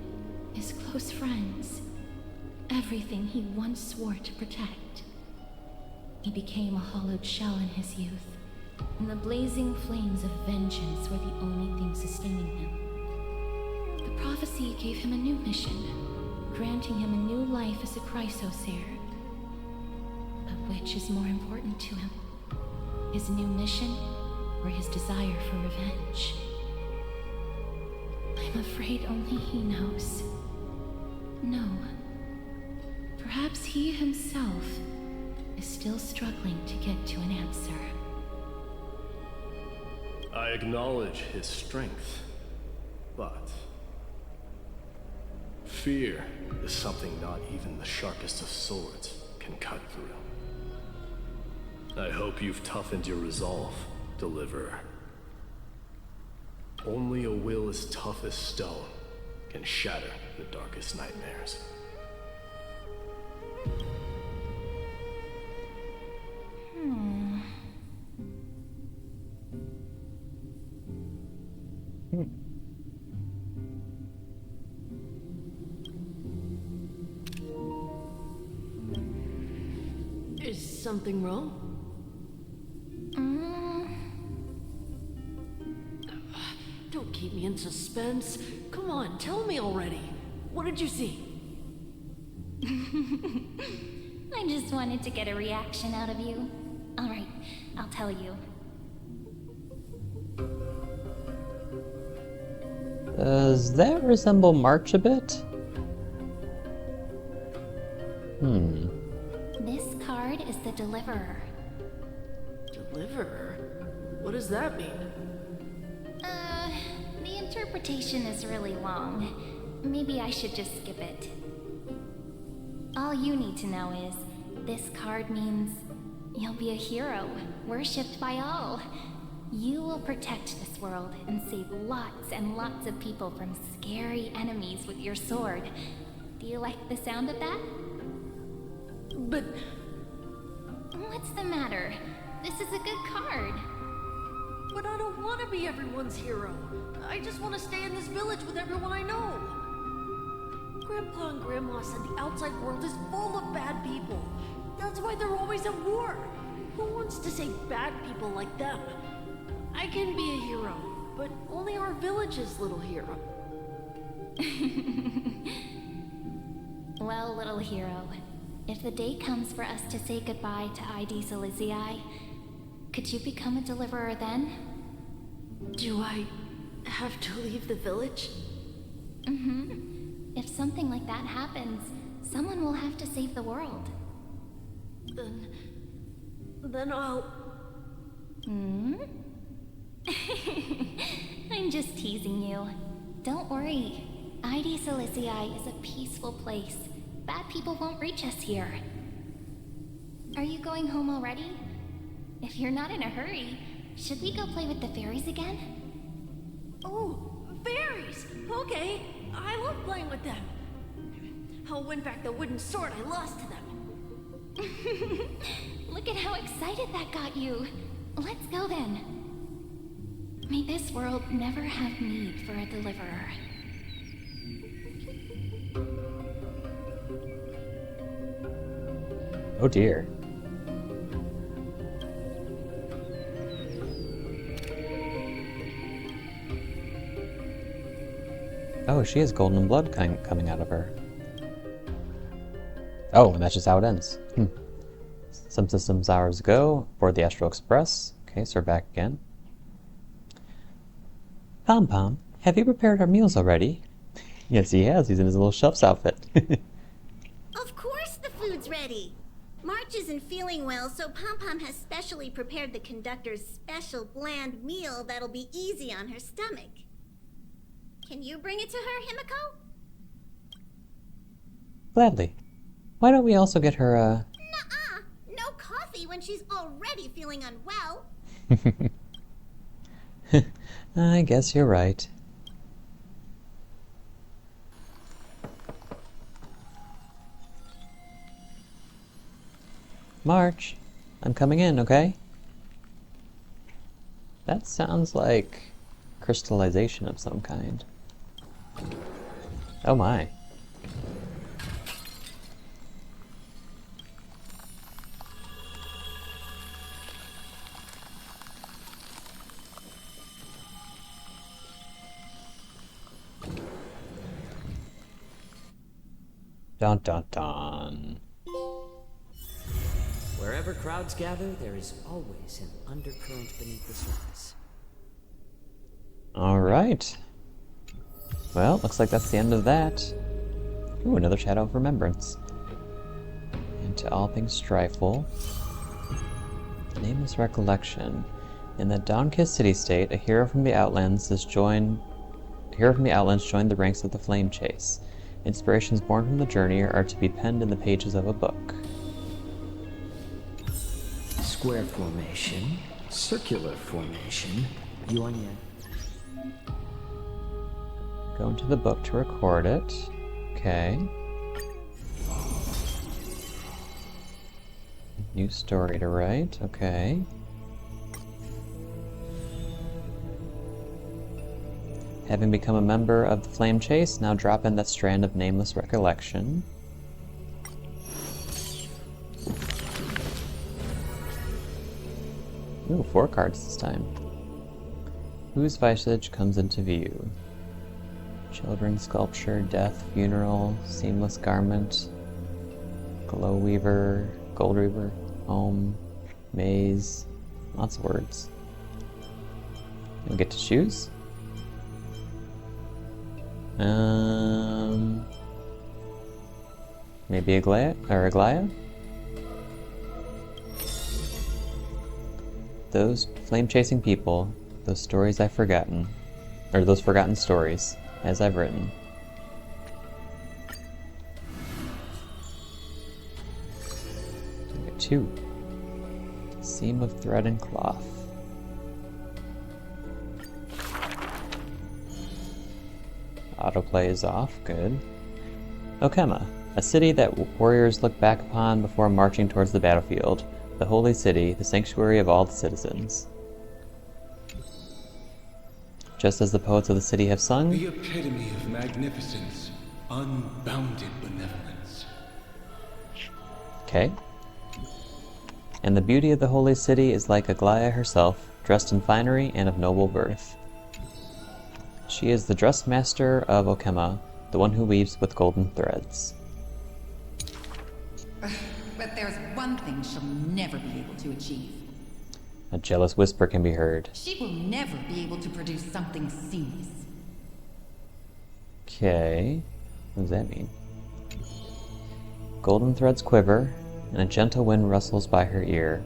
his close friends. Everything he once swore to protect. He became a hollowed shell in his youth, and the blazing flames of vengeance were the only thing sustaining him. The prophecy gave him a new mission, granting him a new life as a chrysosaur. But which is more important to him? His new mission, or his desire for revenge? I'm afraid only he knows. No. Perhaps he himself is still struggling to get to an answer. I acknowledge his strength, but fear is something not even the sharpest of swords can cut through. I hope you've toughened your resolve, Deliverer. Only a will as tough as stone can shatter the darkest nightmares. Is something wrong? Don't keep me in suspense. Come on, tell me already. What did you see? I just wanted to get a reaction out of you. Alright, I'll tell you. Does that resemble March a bit? This card is the Deliverer. Deliverer? What does that mean? The interpretation is really long. Maybe I should just skip it. All you need to know is, this card means you'll be a hero, worshipped by all. You will protect this world and save lots and lots of people from scary enemies with your sword. Do you like the sound of that? But... What's the matter? This is a good card. But I don't want to be everyone's hero. I just want to stay in this village with everyone I know. Grandpa and Grandma said the outside world is full of bad people. That's why they're always at war. Who wants to save bad people like them? I can be a hero, but only our village's little hero. Well, little hero, if the day comes for us to say goodbye to ID Silizii, could you become a deliverer then? Do I have to leave the village? If something like that happens, someone will have to save the world. Then I'll... I'm just teasing you. Don't worry. ID Silizii is a peaceful place. Bad people won't reach us here. Are you going home already? If you're not in a hurry, should we go play with the fairies again? Oh, fairies! Okay, I love playing with them. I'll win back the wooden sword I lost to them. Look at how excited that got you. Let's go then. May this world never have need for a deliverer. Oh dear. Oh, she has golden blood coming out of her. Oh, and that's just how it ends. Some systems hours ago, aboard the Astral Express. Okay, so we're back again. Pom Pom, have you prepared our meals already? Yes, he has. He's in his little chef's outfit. Of course the food's almost ready. March isn't feeling well, so Pom Pom has specially prepared the conductor's special bland meal that'll be easy on her stomach. Can you bring it to her, Himiko? Gladly. Why don't we also get her, Nuh-uh! No coffee when she's already feeling unwell. I guess you're right. March, I'm coming in, okay? That sounds like crystallization of some kind. Oh my. Dun dun dun. Wherever crowds gather, there is always an undercurrent beneath the surface. Alright. Well, looks like that's the end of that. Ooh, another Shadow of Remembrance. And to all things strifeful. Nameless Recollection. In the Dawn-kissed city-state, a hero from the Outlands joined the ranks of the Flame Chase. Inspirations born from the journey are to be penned in the pages of a book. Square formation, circular formation, yuan-yen. Go into the book to record it. Okay. New story to write. Okay. Having become a member of the Flame Chase, now drop in that strand of nameless recollection. Ooh, 4 cards this time. Whose visage comes into view? Children's sculpture, death, funeral, seamless garment, glow weaver, gold weaver, home, maze, lots of words. You'll get to choose. Maybe Aglaya? Those flame-chasing people, those stories I've forgotten, or those forgotten stories, as I've written. So we get 2. Seam of thread and cloth. Autoplay is off, good. Okema, a city that warriors look back upon before marching towards the battlefield. The holy city, the sanctuary of all the citizens. Just as the poets of the city have sung, the epitome of magnificence, unbounded benevolence. Okay. And the beauty of the holy city is like Aglaya herself, dressed in finery and of noble birth. She is the dress master of Okema, the one who weaves with golden threads. But there's one thing she'll never be able to achieve. A jealous whisper can be heard. She will never be able to produce something seamless. Okay. What does that mean? Golden threads quiver, and a gentle wind rustles by her ear.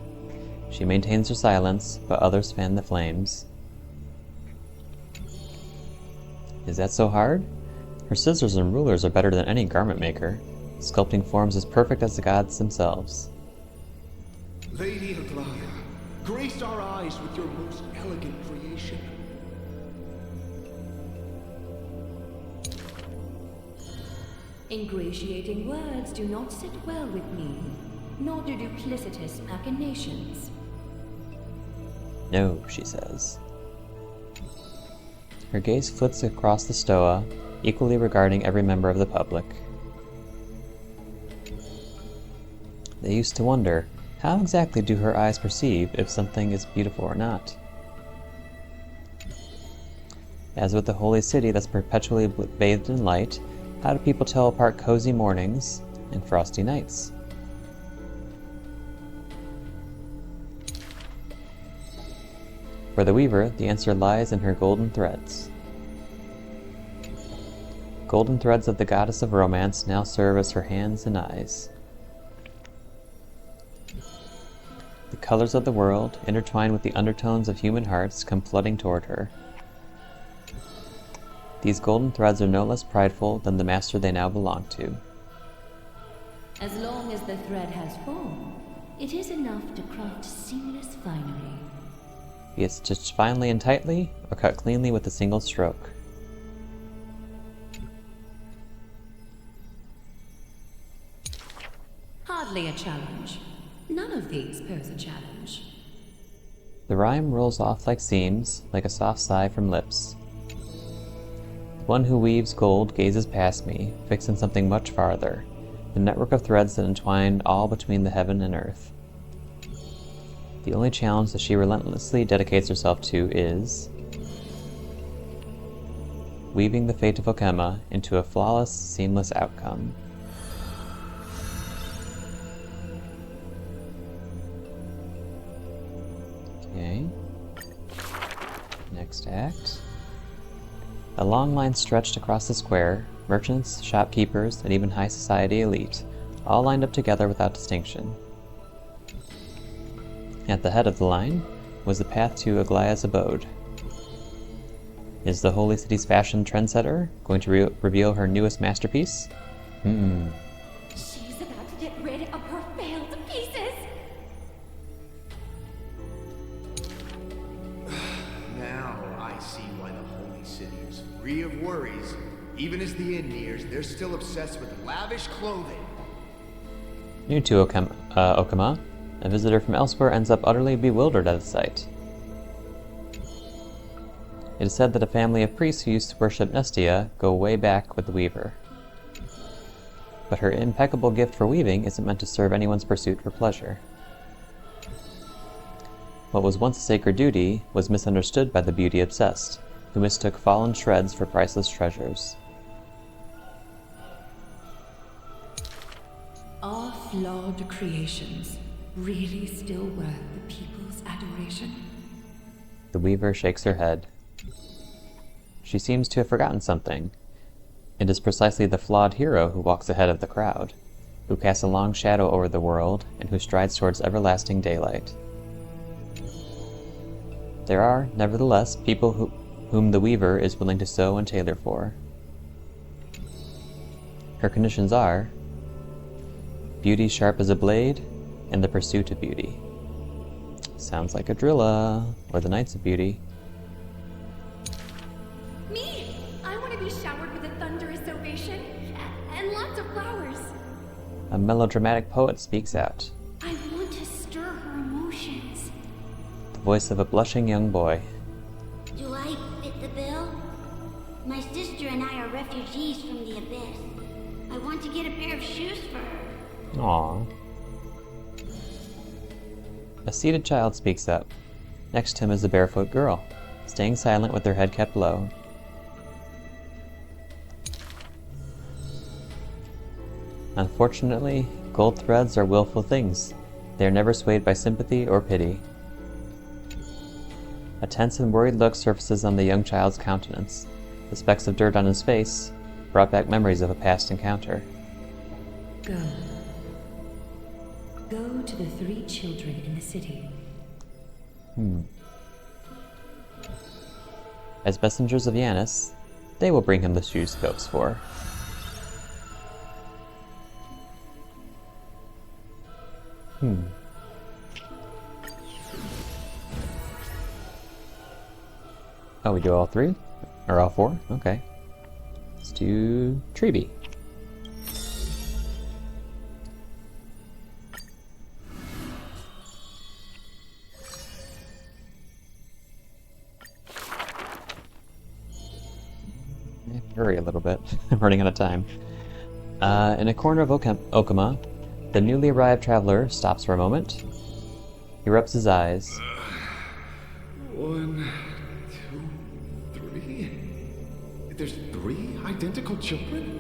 She maintains her silence, but others fan the flames. Is that so hard? Her scissors and rulers are better than any garment maker, sculpting forms as perfect as the gods themselves. Lady Aglaya, grace our eyes with your most elegant creation. Ingratiating words do not sit well with me, nor do duplicitous machinations. No, she says. Her gaze flits across the stoa, equally regarding every member of the public. They used to wonder, how exactly do her eyes perceive if something is beautiful or not? As with the holy city that's perpetually bathed in light, how do people tell apart cozy mornings and frosty nights? For the weaver, the answer lies in her golden threads. Golden threads of the goddess of romance now serve as her hands and eyes. colors of the world, intertwined with the undertones of human hearts, come flooding toward her. These golden threads are no less prideful than the master they now belong to. As long as the thread has form, it is enough to craft seamless finery. Be it stitched finely and tightly, or cut cleanly with a single stroke. Hardly a challenge. None of these pose a challenge. The rhyme rolls off like seams, like a soft sigh from lips. The one who weaves gold gazes past me, fixing something much farther, the network of threads that entwine all between the heaven and earth. The only challenge that she relentlessly dedicates herself to is weaving the fate of Okema into a flawless, seamless outcome. Okay. Next act. A long line stretched across the square, merchants, shopkeepers, and even high society elite, all lined up together without distinction. At the head of the line was the path to Aglaya's abode. Is the Holy City's fashion trendsetter going to reveal her newest masterpiece? She's about to get rid of her failed pieces! Now I see why the Holy City is free of worries. Even as the end nears, they're still obsessed with lavish clothing. New to Okema, a visitor from elsewhere ends up utterly bewildered at the sight. It is said that a family of priests who used to worship Nestia go way back with the Weaver. But her impeccable gift for weaving isn't meant to serve anyone's pursuit for pleasure. What was once a sacred duty was misunderstood by the beauty-obsessed, who mistook fallen shreds for priceless treasures. Are flawed creations really still worth the people's adoration? The Weaver shakes her head. She seems to have forgotten something. It is precisely the flawed hero who walks ahead of the crowd, who casts a long shadow over the world, and who strides towards everlasting daylight. There are, nevertheless, people whom the Weaver is willing to sew and tailor for. Her conditions are beauty sharp as a blade, and the pursuit of beauty. Sounds like a Drilla, or the Knights of Beauty. Me! I want to be showered with a thunderous ovation and lots of flowers. A melodramatic poet speaks out, I want to stir her emotions. the voice of a blushing young boy. Do I fit the bill? My sister and I are refugees from the abyss. I want to get a pair of shoes for her. Aww. A seated child speaks up. Next to him is a barefoot girl, staying silent with her head kept low. Unfortunately, gold threads are willful things. They are never swayed by sympathy or pity. A tense and worried look surfaces on the young child's countenance. The specks of dirt on his face brought back memories of a past encounter. Go. Go to the 3 children in the city. As messengers of Yanis, they will bring him the shoes he hopes for. Oh, we do all 3? Or all 4? Okay. Let's do Treeby. Hurry a little bit. I'm running out of time. In a corner of Okema, the newly arrived traveler stops for a moment. He rubs his eyes. 1, 2, 3. There's 3 identical children?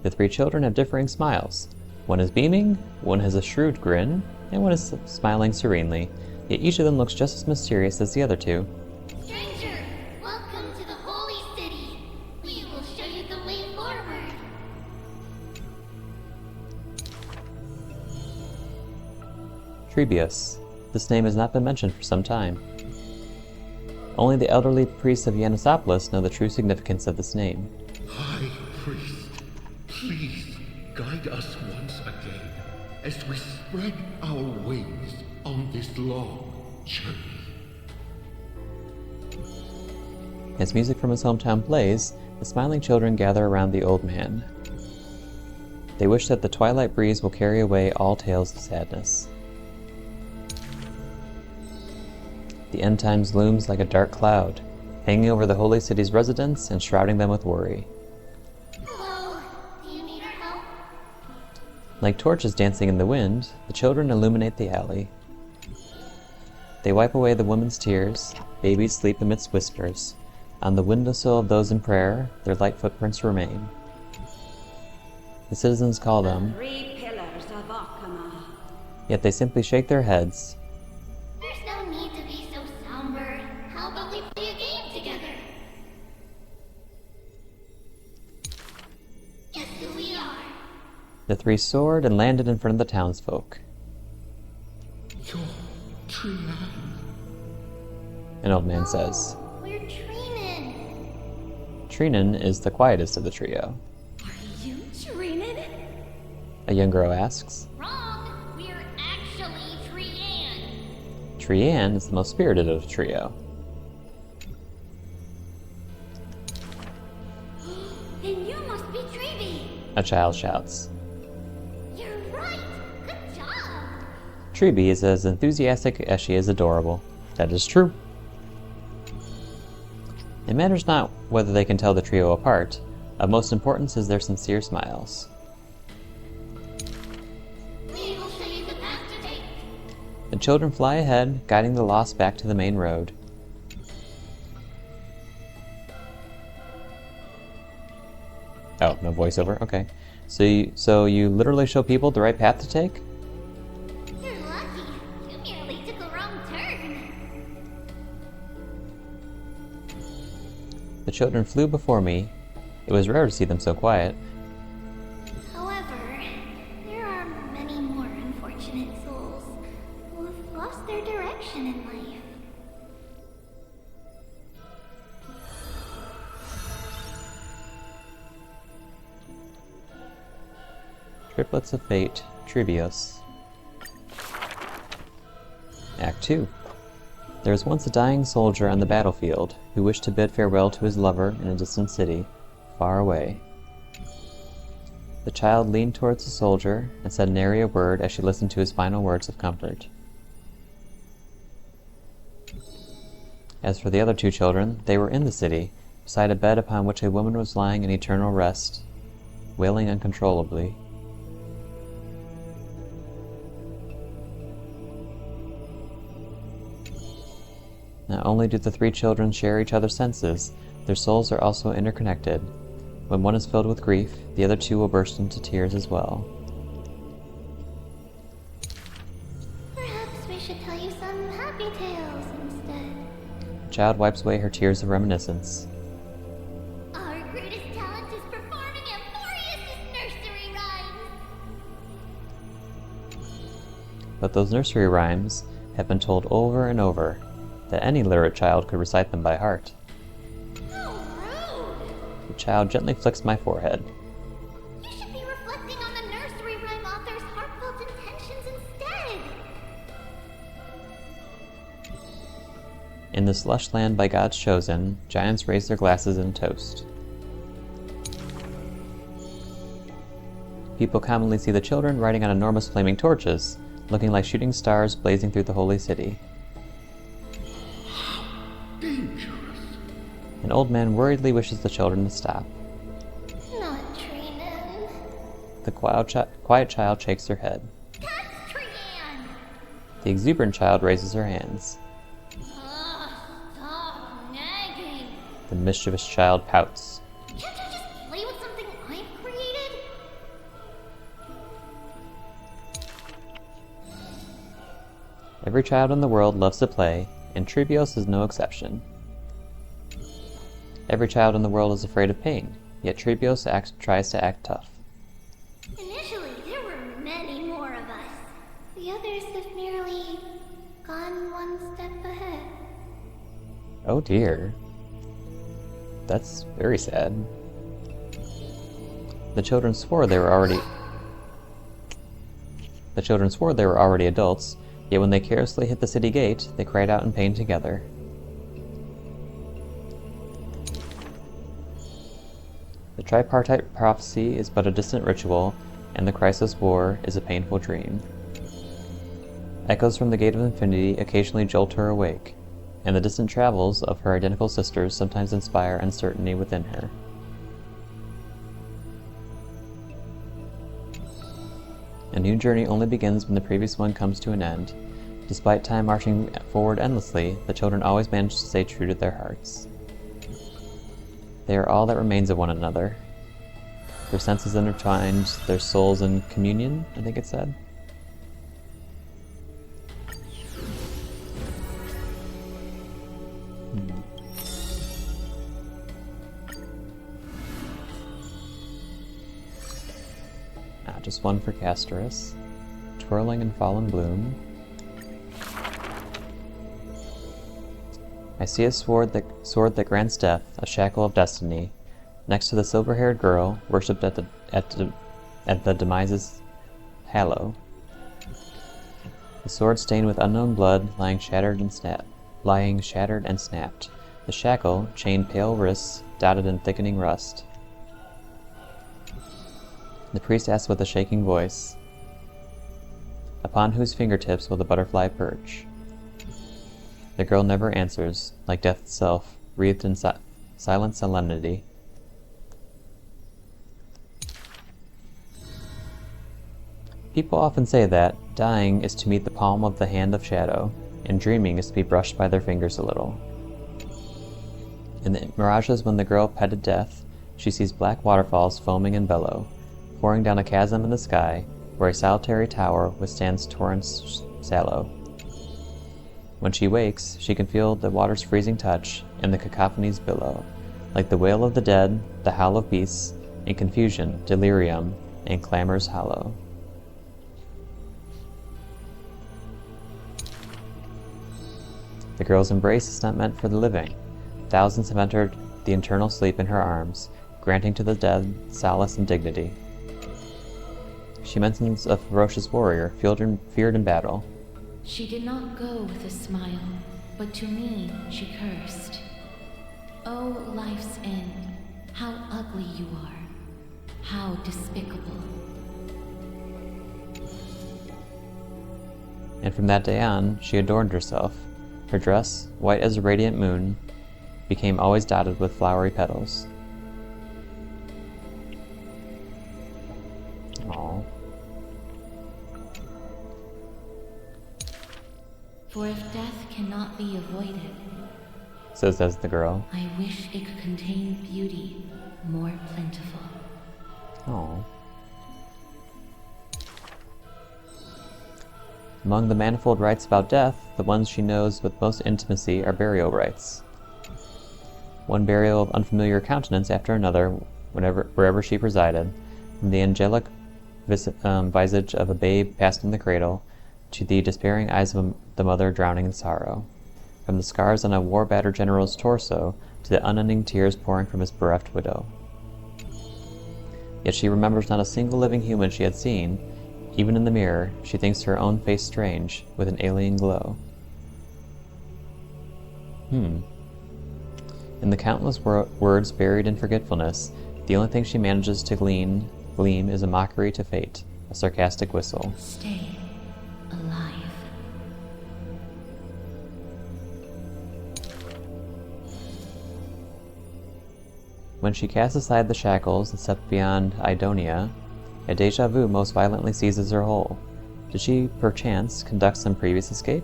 The 3 children have differing smiles. One is beaming, one has a shrewd grin, and one is smiling serenely, yet each of them looks just as mysterious as the other 2. Stranger, welcome to the Holy City. We will show you the way forward. Trebius. This name has not been mentioned for some time. Only the elderly priests of Yanisopolis know the true significance of this name. High Priest, please guide us once again as we spread our wings on this long journey. As music from his hometown plays, the smiling children gather around the old man. They wish that the twilight breeze will carry away all tales of sadness. The end times looms like a dark cloud, hanging over the holy city's residents and shrouding them with worry. Hello, do you need our help? Like torches dancing in the wind, the children illuminate the alley. They wipe away the woman's tears, babies sleep amidst whispers. On the windowsill of those in prayer, their light footprints remain. The citizens call them, 3 pillars of Akama. yet they simply shake their heads. There's no need to be so somber. How about we play a game together? Guess who we are? The three soared and landed in front of the townsfolk. You're Trian. An old man says. We're Treenan. Treenan is the quietest of the trio. You Treenan? A young girl asks. Wrong. We're actually Trian. Trian is the most spirited of the trio. Then you must be Treeby. A child shouts. You're right. Good job. Treeby is as enthusiastic as she is adorable. That is true. It matters not whether they can tell the trio apart. Of most importance is their sincere smiles. We will show you the path to take. The children fly ahead, guiding the lost back to the main road. Oh, no voiceover? Okay. So you literally show people the right path to take? You're lucky. You merely took a wrong turn. The children flew before me. It was rare to see them so quiet. However, there are many more unfortunate souls who have lost their direction in life. Triplets of Fate, Trebius. Act 2. There was once a dying soldier on the battlefield who wished to bid farewell to his lover in a distant city, far away. The child leaned towards the soldier and said nary a word as she listened to his final words of comfort. As for the other two children, they were in the city, beside a bed upon which a woman was lying in eternal rest, wailing uncontrollably. Not only do the three children share each other's senses, their souls are also interconnected. When one is filled with grief, the other two will burst into tears as well. Perhaps we should tell you some happy tales instead. The child wipes away her tears of reminiscence. Our greatest talent is performing Amphoreus' nursery rhymes. But those nursery rhymes have been told over and over, that any literate child could recite them by heart. How rude! The child gently flicks my forehead. You should be reflecting on the nursery rhyme author's heartfelt intentions instead. In this lush land by God's chosen, giants raise their glasses in toast. People commonly see the children riding on enormous flaming torches, looking like shooting stars blazing through the holy city. An old man worriedly wishes the children to stop. Not Treenan. The quiet child shakes her head. That's Treenan! The exuberant child raises her hands. Stop nagging. The mischievous child pouts. Can't you just play with something I've created? Every child in the world loves to play, and Trebius is no exception. Every child in the world is afraid of pain, yet Trebius tries to act tough. Initially, there were many more of us. The others have merely gone one step ahead. Oh dear. That's very sad. The children swore they were already adults, yet when they carelessly hit the city gate, they cried out in pain together. The tripartite prophecy is but a distant ritual, and the Crisis War is a painful dream. Echoes from the Gate of Infinity occasionally jolt her awake, and the distant travels of her identical sisters sometimes inspire uncertainty within her. A new journey only begins when the previous one comes to an end. Despite time marching forward endlessly, the children always manage to stay true to their hearts. They are all that remains of one another. Their senses intertwined, their souls in communion, I think it said. Just one for Castorus. Twirling in fallen bloom. I see a sword that grants death, a shackle of destiny, next to the silver-haired girl worshipped at the Demise's hallow. The sword stained with unknown blood, lying shattered and snapped. The shackle chained pale wrists, dotted in thickening rust. The priest asks with a shaking voice, "Upon whose fingertips will the butterfly perch?" The girl never answers, like death itself, wreathed in silent solemnity. People often say that dying is to meet the palm of the hand of shadow, and dreaming is to be brushed by their fingers a little. In the mirages when the girl petted death, she sees black waterfalls foaming in bellow, pouring down a chasm in the sky, where a solitary tower withstands torrents sallow. When she wakes, she can feel the water's freezing touch and the cacophonies below, like the wail of the dead, the howl of beasts, in confusion, delirium, and clamors hollow. The girl's embrace is not meant for the living. Thousands have entered the eternal sleep in her arms, granting to the dead solace and dignity. She mentions a ferocious warrior, feared in battle. She did not go with a smile, but to me she cursed. Oh, life's end, how ugly you are, how despicable. And from that day on, she adorned herself. Her dress, white as a radiant moon, became always dotted with flowery petals. Aww. For if death cannot be avoided, says the girl, I wish it could contain beauty more plentiful. Aww. Among the manifold rites about death, the ones she knows with most intimacy are burial rites. One burial of unfamiliar countenance after another, wherever she presided, from the angelic visage of a babe passed in the cradle, to the despairing eyes of the mother drowning in sorrow, from the scars on a war-battered general's torso to the unending tears pouring from his bereft widow. Yet she remembers not a single living human she had seen. Even in the mirror, she thinks her own face strange, with an alien glow. In the countless words buried in forgetfulness, the only thing she manages to gleam is a mockery to fate, a sarcastic whistle. Stay alive. When she casts aside the shackles and steps beyond Idonia, a deja vu most violently seizes her whole. Did she, perchance, conduct some previous escape?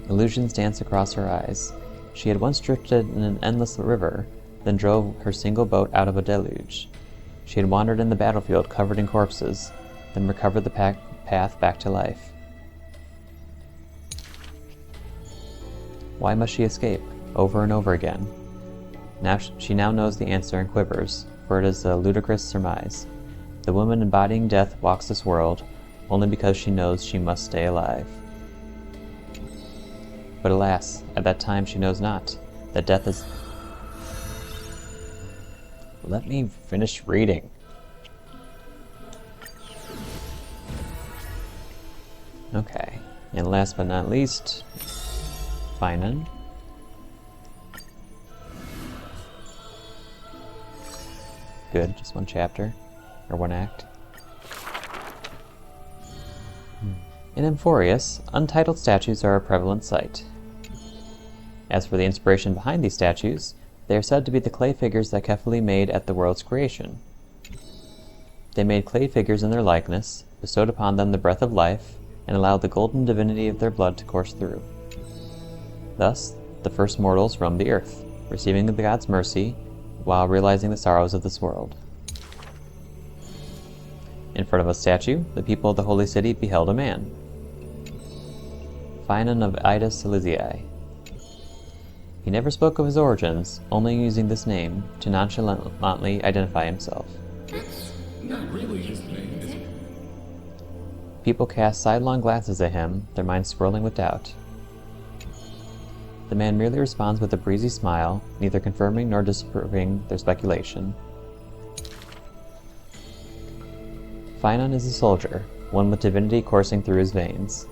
Illusions dance across her eyes. She had once drifted in an endless river, then drove her single boat out of a deluge. She had wandered in the battlefield covered in corpses, then recovered the path back to life. Why must she escape, over and over again? She now knows the answer and quivers, for it is a ludicrous surmise. The woman embodying death walks this world, only because she knows she must stay alive. But alas, at that time she knows not that death is... Let me finish reading. Okay, and last but not least, Phainon. Good, just one chapter, or one act. In Amphoreus, untitled statues are a prevalent sight. As for the inspiration behind these statues, they are said to be the clay figures that Kefali made at the world's creation. They made clay figures in their likeness, bestowed upon them the breath of life, and allowed the golden divinity of their blood to course through. Thus, the first mortals roamed the earth, receiving the god's mercy, while realizing the sorrows of this world. In front of a statue, the people of the holy city beheld a man, Phainon of Ida Silesii. He never spoke of his origins, only using this name to nonchalantly identify himself. That's not really his name, is it? People cast sidelong glances at him, their minds swirling with doubt. The man merely responds with a breezy smile, neither confirming nor disproving their speculation. Phainon is a soldier, one with divinity coursing through his veins.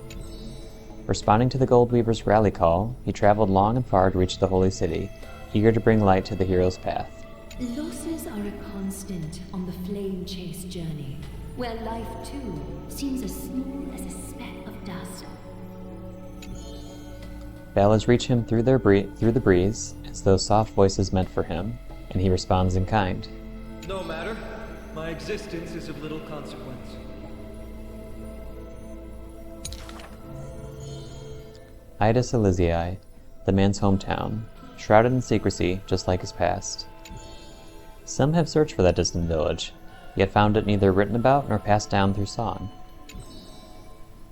Responding to the Goldweaver's rally call, he traveled long and far to reach the holy city, eager to bring light to the hero's path. Losses are a constant on the flame chase journey, where life too seems as small as a speck of dust. Ballads reach him through the breeze, as though soft voices meant for him, and he responds in kind. No matter. My existence is of little consequence. Ida Silesii, the man's hometown, shrouded in secrecy just like his past. Some have searched for that distant village, yet found it neither written about nor passed down through song.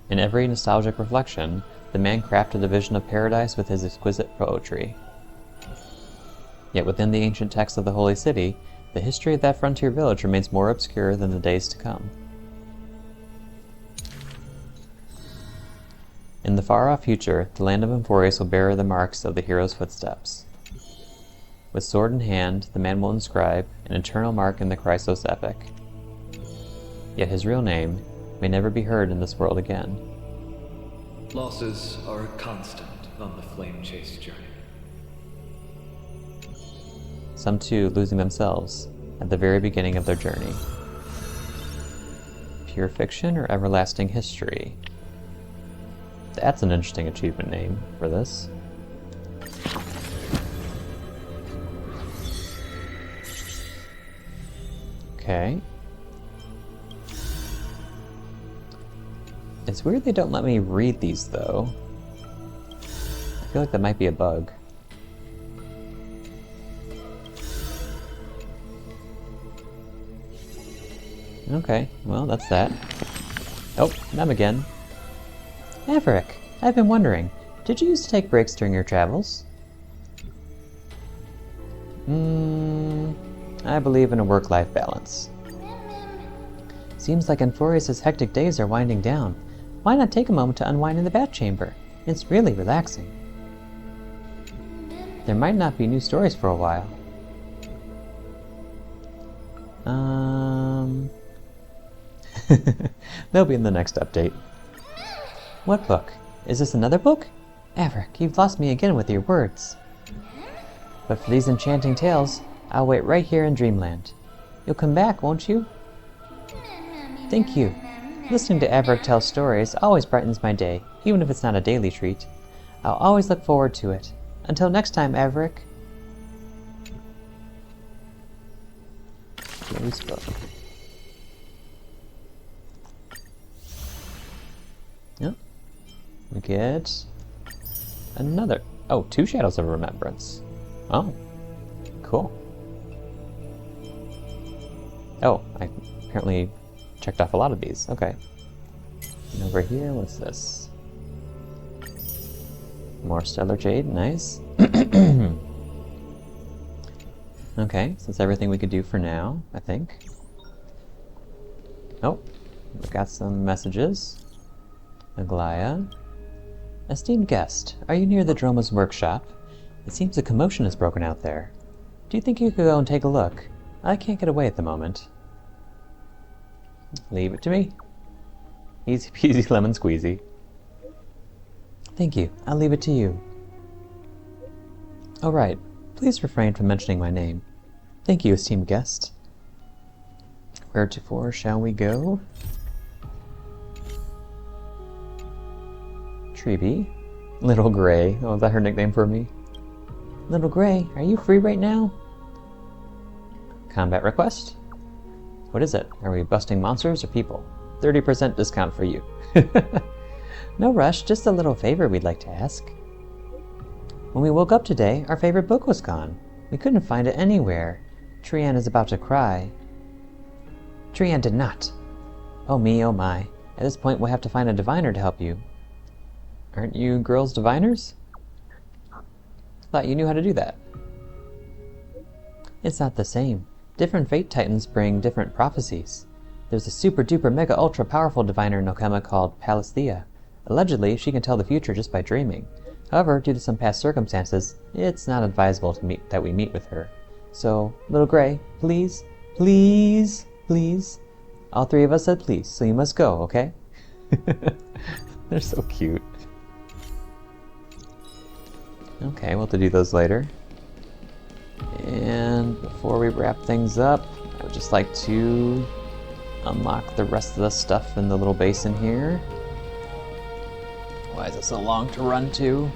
In every nostalgic reflection, the man crafted a vision of paradise with his exquisite poetry. Yet within the ancient texts of the holy city, the history of that frontier village remains more obscure than the days to come. In the far-off future, the land of Amphoreus will bear the marks of the hero's footsteps. With sword in hand, the man will inscribe an eternal mark in the Chrysos epic. Yet his real name may never be heard in this world again. Losses are a constant on the flame chase journey. Some too losing themselves at the very beginning of their journey. Pure fiction or everlasting history? That's an interesting achievement name for this. Okay. It's weird they don't let me read these, though. I feel like that might be a bug. Okay, well, that's that. Oh, them again. Averick, I've been wondering, did you used to take breaks during your travels? I believe in a work-life balance. Seems like Amphoreus' hectic days are winding down. Why not take a moment to unwind in the bat chamber? It's really relaxing. There might not be new stories for a while. They'll be in the next update. What book? Is this another book? Averick, you've lost me again with your words. But for these enchanting tales, I'll wait right here in Dreamland. You'll come back, won't you? Thank you. Listening to Averick tell stories always brightens my day, even if it's not a daily treat. I'll always look forward to it. Until next time, Averick. We spoke. Yep. We get another. Oh, 2 Shadows of Remembrance. Oh, cool. Oh, I apparently checked off a lot of these. Okay. And over here, what's this? More Stellar Jade, nice. Okay, so that's everything we could do for now, I think. Oh, We've got some messages. Aglaya. Esteemed guest, are you near the Droma's workshop? It seems a commotion has broken out there. Do you think you could go and take a look? I can't get away at the moment. Leave it to me. Easy peasy lemon squeezy. Thank you. I'll leave it to you. Oh, right. Please refrain from mentioning my name. Thank you, esteemed guest. Where to for shall we go? Treeby. Little Gray. Oh, is that her nickname for me? Little Gray, are you free right now? Combat request? What is it? Are we busting monsters or people? 30% discount for you. No rush, just a little favor we'd like to ask. When we woke up today, our favorite book was gone. We couldn't find it anywhere. Trian is about to cry. Trian did not. Oh me, oh my. At this point, we'll have to find a diviner to help you. Aren't you girls diviners? Thought you knew how to do that. It's not the same. Different fate titans bring different prophecies. There's a super duper mega ultra powerful diviner Nokema called Palesthea. Allegedly, she can tell the future just by dreaming. However, due to some past circumstances, it's not advisable that we meet with her. So, Little Gray, please, please, please. All three of us said please, so you must go, okay? They're so cute. Okay, we'll have to do those later. And before we wrap things up, I would just like to unlock the rest of the stuff in the little basin here. Why is it so long to run to?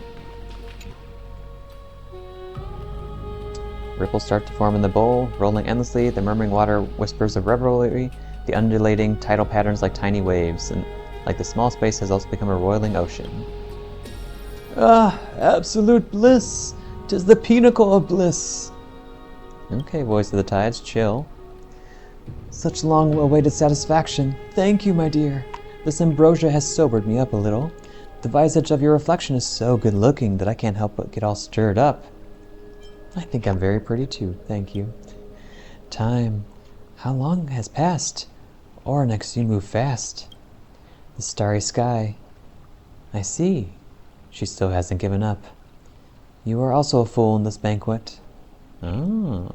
Ripples start to form in the bowl, rolling endlessly. The murmuring water whispers of revelry, the undulating tidal patterns like tiny waves, and like the small space has also become a roiling ocean. Ah, absolute bliss! 'Tis the pinnacle of bliss! Okay, voice of the tides, chill. Such long-awaited satisfaction. Thank you, my dear. This ambrosia has sobered me up a little. The visage of your reflection is so good-looking that I can't help but get all stirred up. I think I'm very pretty too, thank you. Time. How long has passed? Oranex soon move fast. The starry sky. I see. She still hasn't given up. You are also a fool in this banquet. Oh.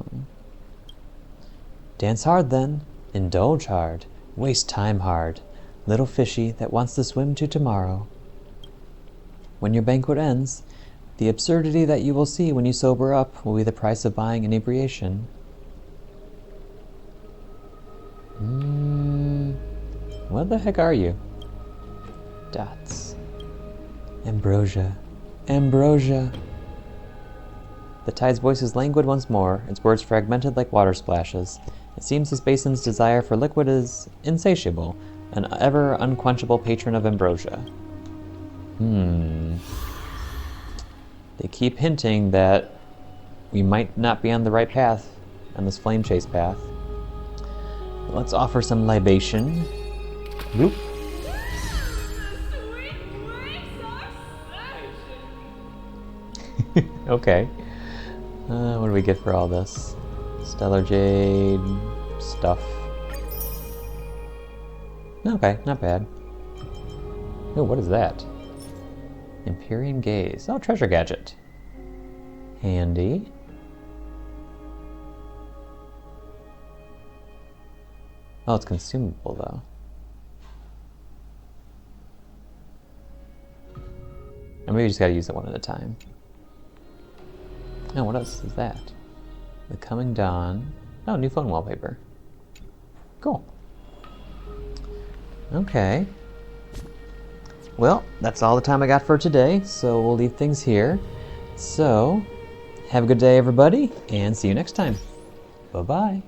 Dance hard then. Indulge hard. Waste time hard. Little fishy that wants to swim to tomorrow. When your banquet ends, the absurdity that you will see when you sober up will be the price of buying inebriation. What the heck are you? Dots. Ambrosia. Ambrosia. The tide's voice is languid once more, its words fragmented like water splashes. It seems this basin's desire for liquid is insatiable, an ever unquenchable patron of ambrosia. They keep hinting that we might not be on the right path, on this flame chase path. Let's offer some libation. Whoop. Okay. What do we get for all this? Stellar Jade stuff. Okay, not bad. Oh, what is that? Empyrean Gaze. Oh, treasure gadget. Handy. Oh, it's consumable though. And maybe we just gotta use it one at a time. Oh, what else is that? The Coming Dawn. Oh, new phone wallpaper. Cool. Okay. Well, that's all the time I got for today, so we'll leave things here. So, have a good day, everybody, and see you next time. Bye-bye.